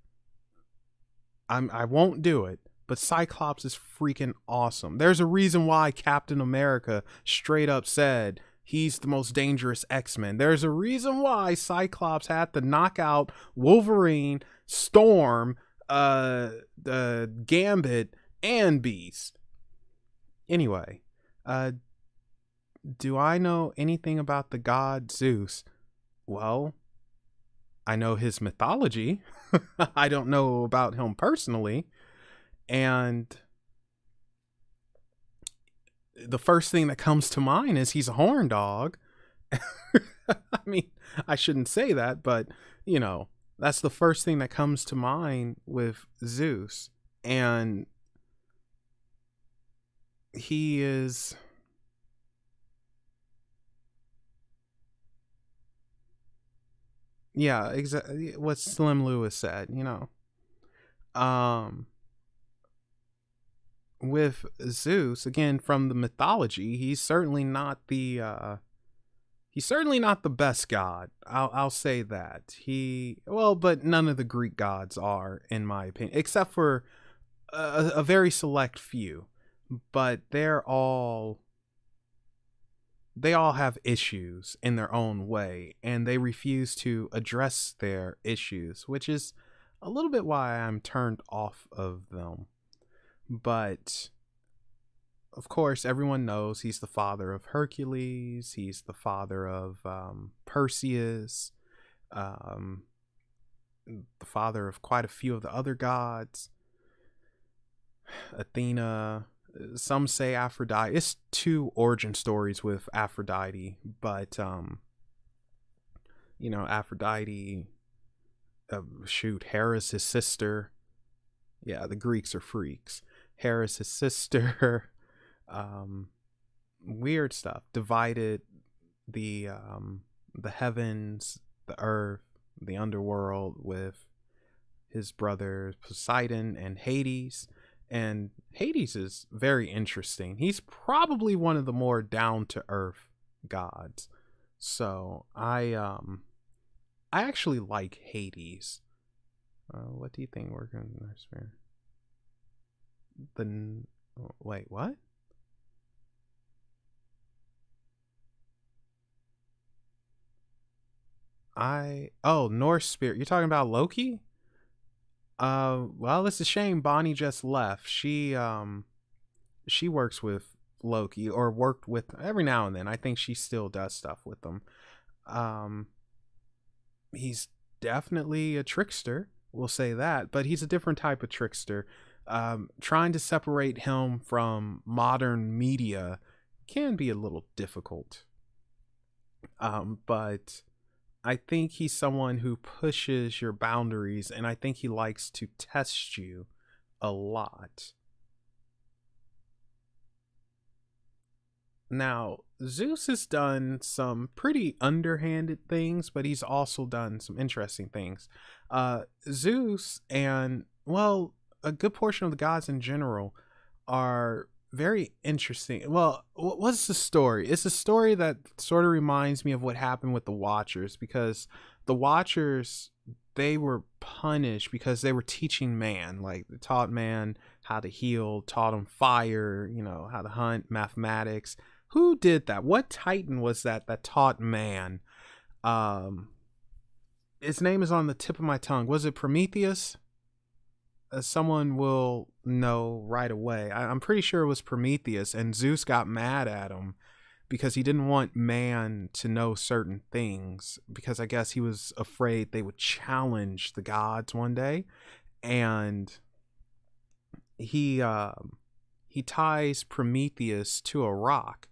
I won't do it. But Cyclops is freaking awesome. There's a reason why Captain America straight up said he's the most dangerous X-Men. There's a reason why Cyclops had to knock out Wolverine, Storm, the Gambit, and Beast. Anyway, do I know anything about the god Zeus? Well, I know his mythology. I don't know about him personally. And the first thing that comes to mind is he's a horn dog. I mean, I shouldn't say that, but, that's the first thing that comes to mind with Zeus. And he is... Yeah, exactly what Slim Lewis said, with Zeus, again, from the mythology, he's certainly not the best god. I'll say that. But none of the Greek gods are, in my opinion, except for a very select few. But they all have issues in their own way, and they refuse to address their issues, which is a little bit why I'm turned off of them. But of course, everyone knows he's the father of Hercules. He's the father of Perseus, the father of quite a few of the other gods. Athena. Some say Aphrodite. It's two origin stories with Aphrodite, but Aphrodite. Hera's his sister. Yeah, the Greeks are freaks. Hera's his sister. Weird stuff. Divided the heavens, the earth, the underworld with his brothers Poseidon and Hades. And Hades is very interesting. He's probably one of the more down to earth gods. So I actually like Hades. What do you think we're going to wait, what? Norse spirit. You're talking about Loki? Well, it's a shame Bonnie just left. She works with Loki, or worked with every now and then. I think she still does stuff with them. He's definitely a trickster, we'll say that, but he's a different type of trickster. Trying to separate him from modern media can be a little difficult. But I think he's someone who pushes your boundaries, and I think he likes to test you a lot. Now, Zeus has done some pretty underhanded things, but he's also done some interesting things. Zeus and, well, a good portion of the gods in general are very interesting. Well, what's the story? It's a story that sort of reminds me of what happened with the Watchers, because the Watchers, they were punished because they were teaching man, like they taught man how to heal, taught him fire, how to hunt, mathematics. Who did that? What Titan was that taught man? Um, his name is on the tip of my tongue. Was it Prometheus? Someone will know right away. I'm pretty sure it was Prometheus, and Zeus got mad at him because he didn't want man to know certain things, because I guess he was afraid they would challenge the gods one day. And he ties Prometheus to a rock,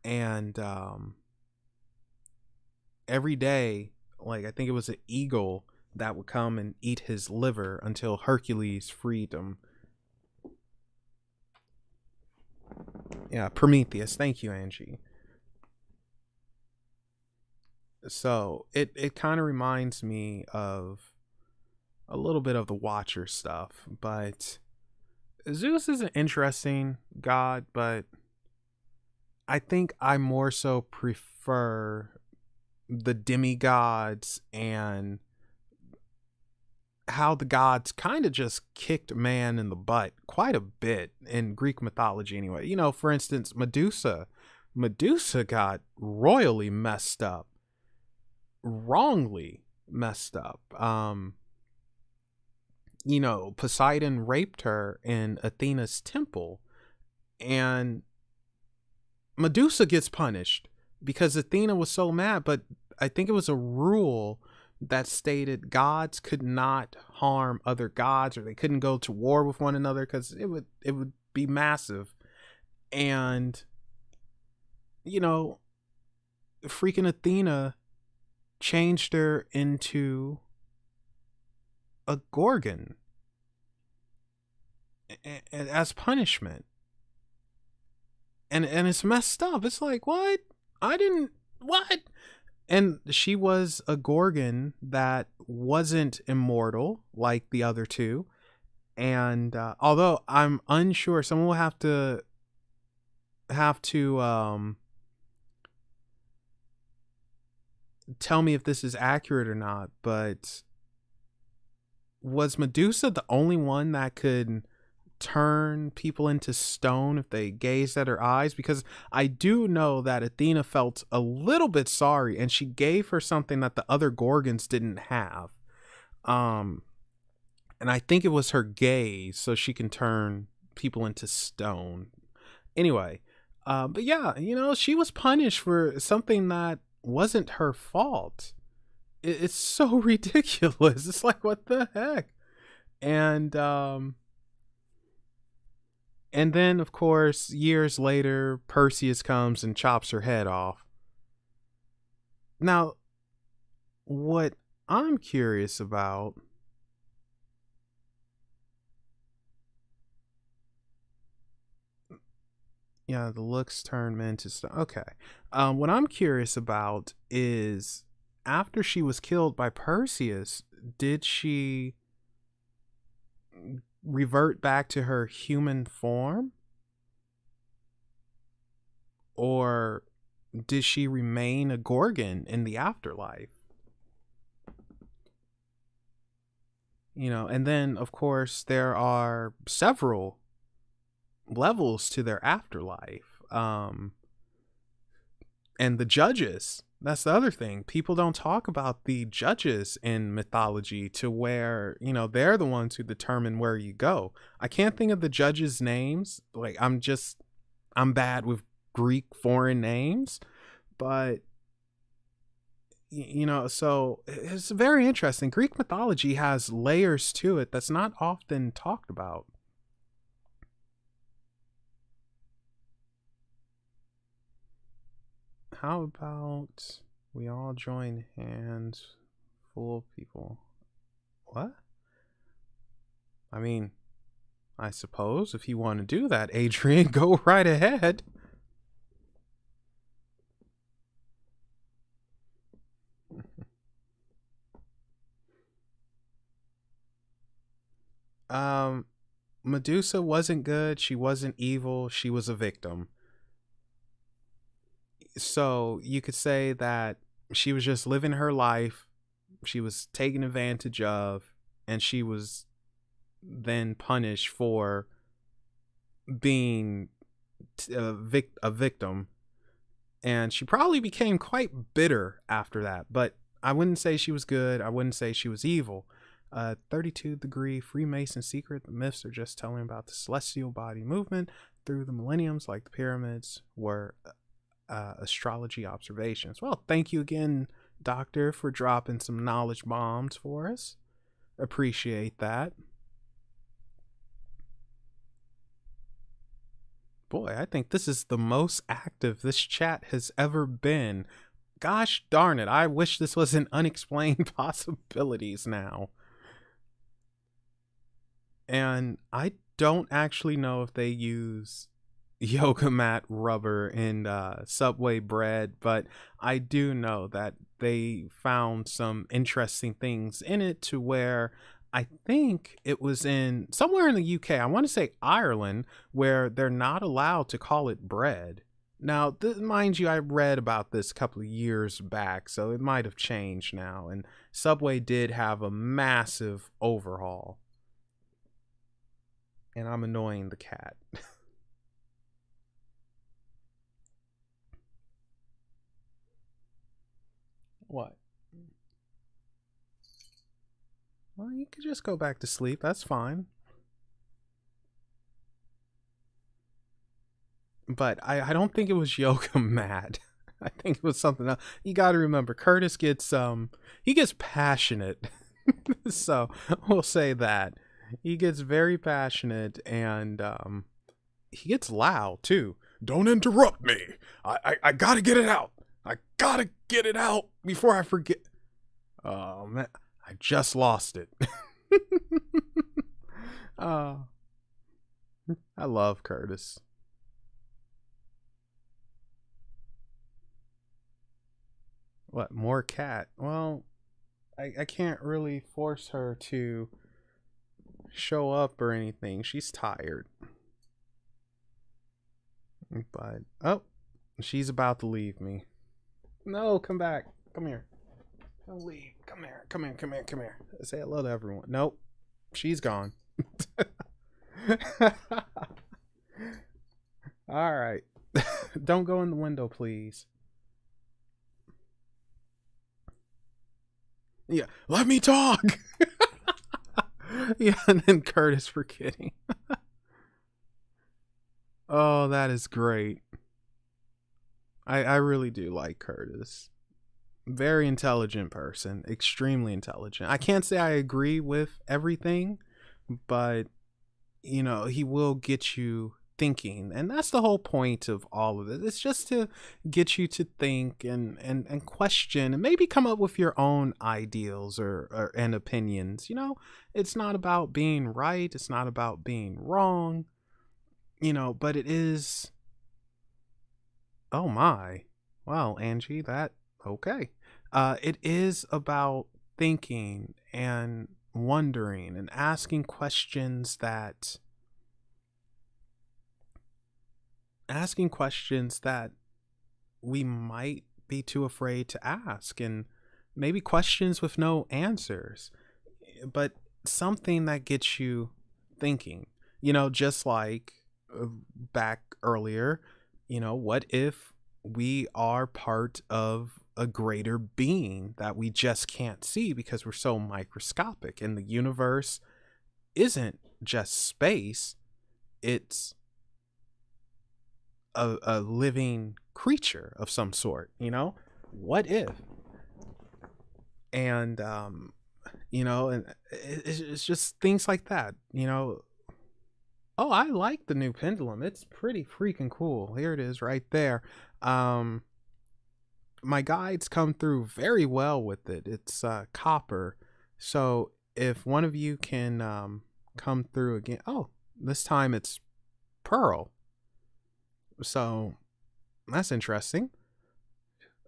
and every day, like, I think it was an eagle that would come and eat his liver until Hercules freed him. Yeah, Prometheus. Thank you, Angie. So it kind of reminds me of a little bit of the Watcher stuff, but Zeus is an interesting god, but I think I more so prefer the demigods and how the gods kind of just kicked man in the butt quite a bit in Greek mythology anyway. For instance, Medusa got royally messed up, wrongly messed up. Poseidon raped her in Athena's temple, and Medusa gets punished because Athena was so mad. But I think it was a rule that stated gods could not harm other gods, or they couldn't go to war with one another, because it would be massive. And freaking Athena changed her into a gorgon as punishment, and it's messed up. It's like, what? What? And she was a gorgon that wasn't immortal like the other two. And although I'm unsure, someone will have to tell me if this is accurate or not, but was Medusa the only one that could turn people into stone if they gazed at her eyes? Because I do know that Athena felt a little bit sorry, and she gave her something that the other gorgons didn't have. And I think it was her gaze, so she can turn people into stone. Anyway, but yeah, she was punished for something that wasn't her fault. It's so ridiculous. It's like, what the heck? And then, of course, years later, Perseus comes and chops her head off. Now, what I'm curious about... Yeah, the looks turn men to stone. Okay. What I'm curious about is, after she was killed by Perseus, did she revert back to her human form? Or did she remain a gorgon in the afterlife? And then, of course, there are several levels to their afterlife. And the judges, that's the other thing. People don't talk about the judges in mythology, to where, they're the ones who determine where you go. I can't think of the judges' names. Like, I'm bad with Greek foreign names, but so it's very interesting. Greek mythology has layers to it that's not often talked about. How about we all join hands full of people? What? I mean, I suppose. If you want to do that, Adrian, go right ahead. Um, Medusa wasn't good. She wasn't evil. She was a victim. So you could say that she was just living her life. She was taken advantage of, and she was then punished for being a victim. And she probably became quite bitter after that. But I wouldn't say she was good. I wouldn't say she was evil. 32 degree Freemason secret. The myths are just telling about the celestial body movement through the millenniums, like the pyramids were astrology observations. Well, thank you again, Doctor, for dropping some knowledge bombs for us. Appreciate that. Boy, I think this is the most active this chat has ever been. Gosh darn it, I wish this was an Unexplained Possibilities now. And I don't actually know if they use yoga mat rubber in Subway bread, but I do know that they found some interesting things in it to where I think it was in somewhere in the UK, I want to say Ireland, where they're not allowed to call it bread. Now, mind you, I read about this a couple of years back, so it might have changed now. And Subway did have a massive overhaul. And I'm annoying the cat. What? Well, you could just go back to sleep. That's fine. But I don't think it was yoga mat. I think it was something else. You got to remember, Curtis gets he gets passionate. So we'll say that he gets very passionate, and he gets loud too. Don't interrupt me. I gotta get it out. I gotta get it out before I forget. Oh man, I just lost it. I love Curtis. What, more cat? Well, I can't really force her to show up or anything. She's tired. But, oh, she's about to leave me. No, come back. Come here. Don't leave. Come here. Come here. Come here. Come here. Say hello to everyone. Nope. She's gone. All right. Don't go in the window, please. Yeah, let me talk. Yeah, and then Curtis forgetting. Oh, that is great. I really do like Curtis. Very intelligent person, extremely intelligent. I can't say I agree with everything, but you know, he will get you thinking, and that's the whole point of all of it. It's just to get you to think and question and maybe come up with your own ideals or and opinions. You know, it's not about being right, it's not about being wrong, you know, but it is. Oh my. Well, Angie, that okay. It is about thinking and wondering and asking questions that we might be too afraid to ask, and maybe questions with no answers, but something that gets you thinking, you know, just like back earlier, you know, what if we are part of a greater being that we just can't see because we're so microscopic, and the universe isn't just space, it's a living creature of some sort, you know? What if? And you know, and it's just things like that, you know. Oh, I like the new Pendulum. It's pretty freaking cool. Here it is right there. My guides come through very well with it. It's copper. So if one of you can come through again. Oh, This time it's Pearl. So that's interesting.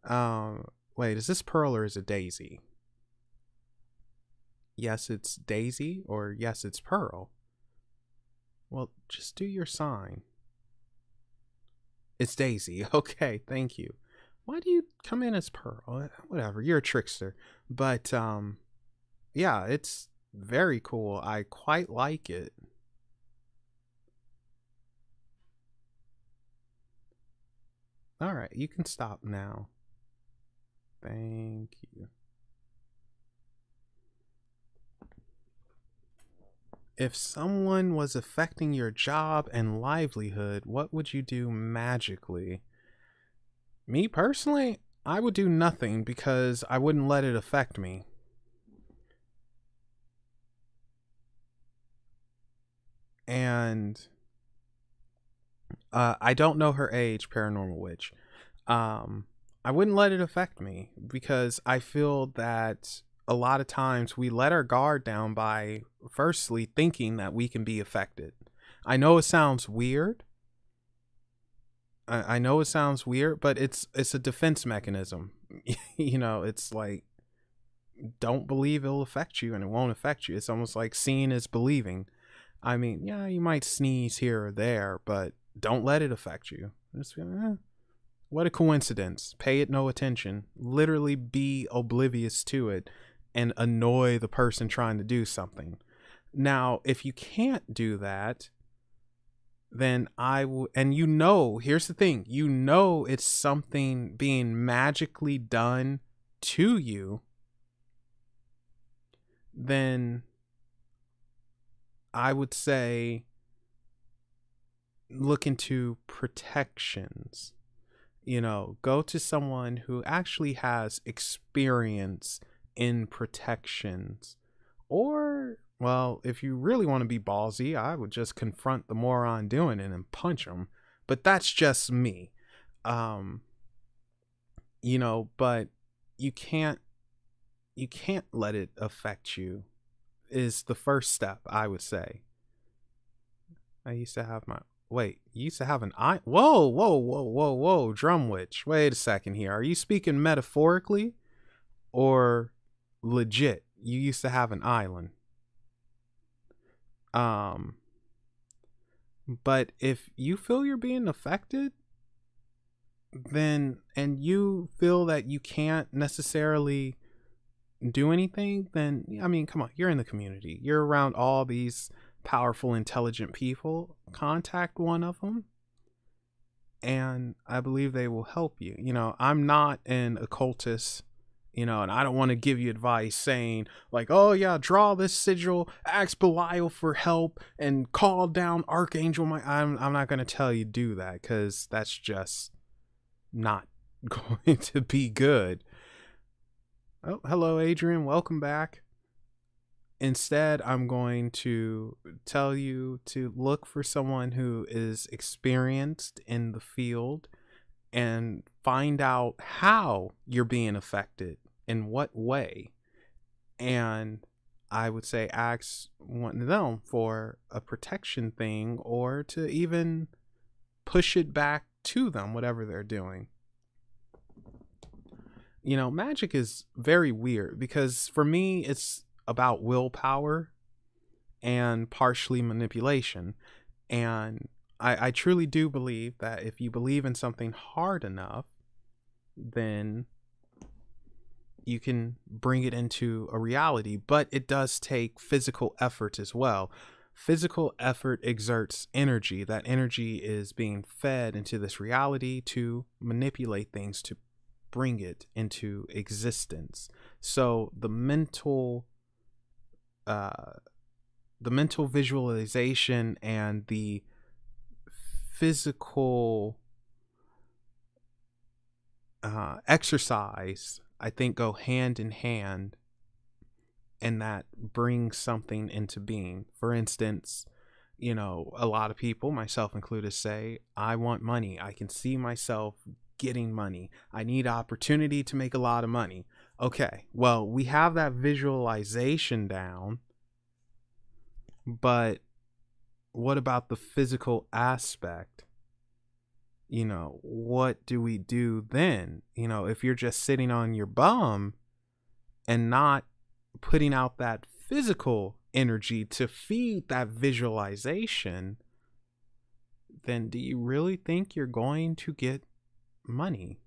Wait, is this Pearl or is it Daisy? Yes, it's Daisy, or yes, it's Pearl. Well, just do your sign. It's Daisy. Okay, thank you. Why do you come in as Pearl? Whatever, you're a trickster. But yeah, it's very cool. I quite like it. All right, you can stop now. Thank you. If someone was affecting your job and livelihood, what would you do magically? Me personally, I would do nothing because I wouldn't let it affect me. And I don't know her age, Paranormal Witch. I wouldn't let it affect me because I feel that a lot of times we let our guard down by firstly thinking that we can be affected. I know it sounds weird. I know it sounds weird, but it's a defense mechanism. You know, it's like, don't believe it'll affect you and it won't affect you. It's almost like seeing is believing. I mean, yeah, you might sneeze here or there, but don't let it affect you. Just, what a coincidence. Pay it no attention. Literally be oblivious to it and annoy the person trying to do something. Now, if you can't do that, then and you know, here's the thing, you know it's something being magically done to you, then I would say look into protections. You know, go to someone who actually has experience in protections. Or, well, if you really want to be ballsy, I would just confront the moron doing it and punch him. But that's just me. You know, but you can't let it affect you is the first step, I would say. I used to have my Wait, you used to have an eye? Whoa, Drum Witch. Wait a second here. Are you speaking metaphorically or legit? You used to have an island. But if you feel you're being affected, then, and you feel that you can't necessarily do anything, then, I mean, come on, you're in the community. You're around all these powerful, intelligent people. Contact one of them and I believe they will help you. You know, I'm not an occultist, you know, and I don't want to give you advice saying like, oh yeah, draw this sigil, ask Belial for help, and call down Archangel. I'm not going to tell you do that, because that's just not going to be good. Oh, hello, Adrian. Welcome back. Instead, I'm going to tell you to look for someone who is experienced in the field and find out how you're being affected, in what way. And I would say ask one of them for a protection thing, or to even push it back to them, whatever they're doing. You know, magic is very weird because for me, it's about willpower and partially manipulation. And I truly do believe that if you believe in something hard enough, then you can bring it into a reality. But it does take physical effort as well. Physical effort exerts energy. That energy is being fed into this reality to manipulate things, to bring it into existence. So the mental visualization and the physical exercise, I think, go hand in hand, and that brings something into being. For instance, you know, a lot of people, myself included, say, I want money. I can see myself getting money. I need opportunity to make a lot of money. Okay, well, we have that visualization down, but what about the physical aspect? What do we do then? If you're just sitting on your bum and not putting out that physical energy to feed that visualization, then do you really think you're going to get money?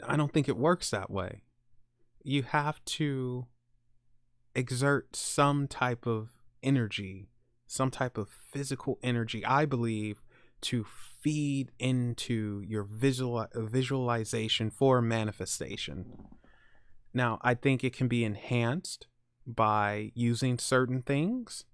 I don't think it works that way. You have to exert some type of energy, some type of physical energy, I believe, to feed into your visualization for manifestation. Now, I think it can be enhanced by using certain things.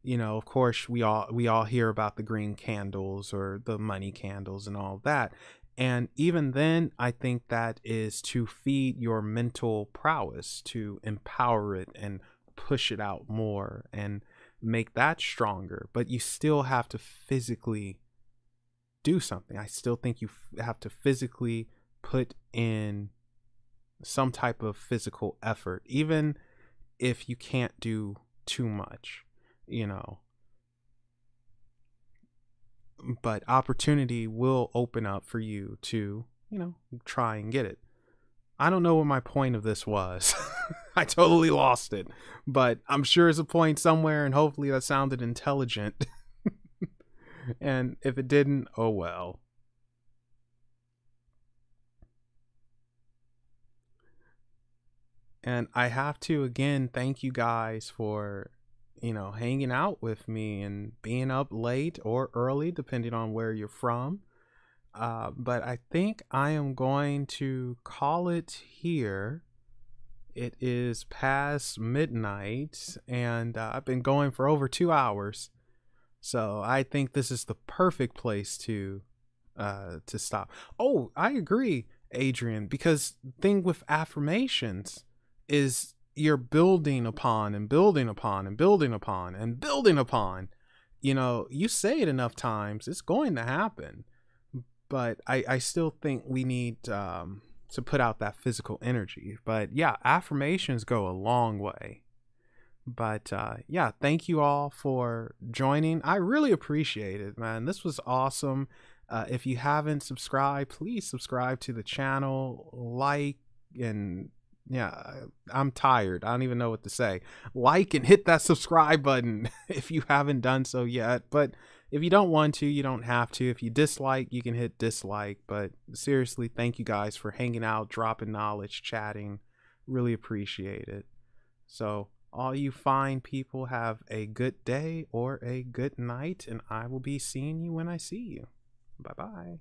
Of course, we all hear about the green candles or the money candles and all that. And even then, I think that is to feed your mental prowess, to empower it and push it out more and make that stronger. But you still have to physically do something. I still think you have to physically put in some type of physical effort, even if you can't do too much, but opportunity will open up for you to, try and get it. I don't know what my point of this was. I totally lost it, but I'm sure there's a point somewhere, and hopefully that sounded intelligent. And if it didn't, oh well. And I have to again thank you guys for, hanging out with me and being up late or early, depending on where you're from. But I think I am going to call it here. It is past midnight, and I've been going for over 2 hours. So I think this is the perfect place to stop. Oh, I agree, Adrian, because the thing with affirmations is you're building upon and building upon and building upon and building upon. You say it enough times, it's going to happen. But I still think we need to put out that physical energy. But yeah, affirmations go a long way. But yeah, thank you all for joining. I really appreciate it, man. This was awesome. If you haven't subscribed, please subscribe to the channel, and yeah, I'm tired. I don't even know what to say. Like and hit that subscribe button if you haven't done so yet. But if you don't want to, you don't have to. If you dislike, you can hit dislike. But seriously, thank you guys for hanging out, dropping knowledge, chatting. Really appreciate it. So all you fine people, have a good day or a good night, and I will be seeing you when I see you. Bye-bye.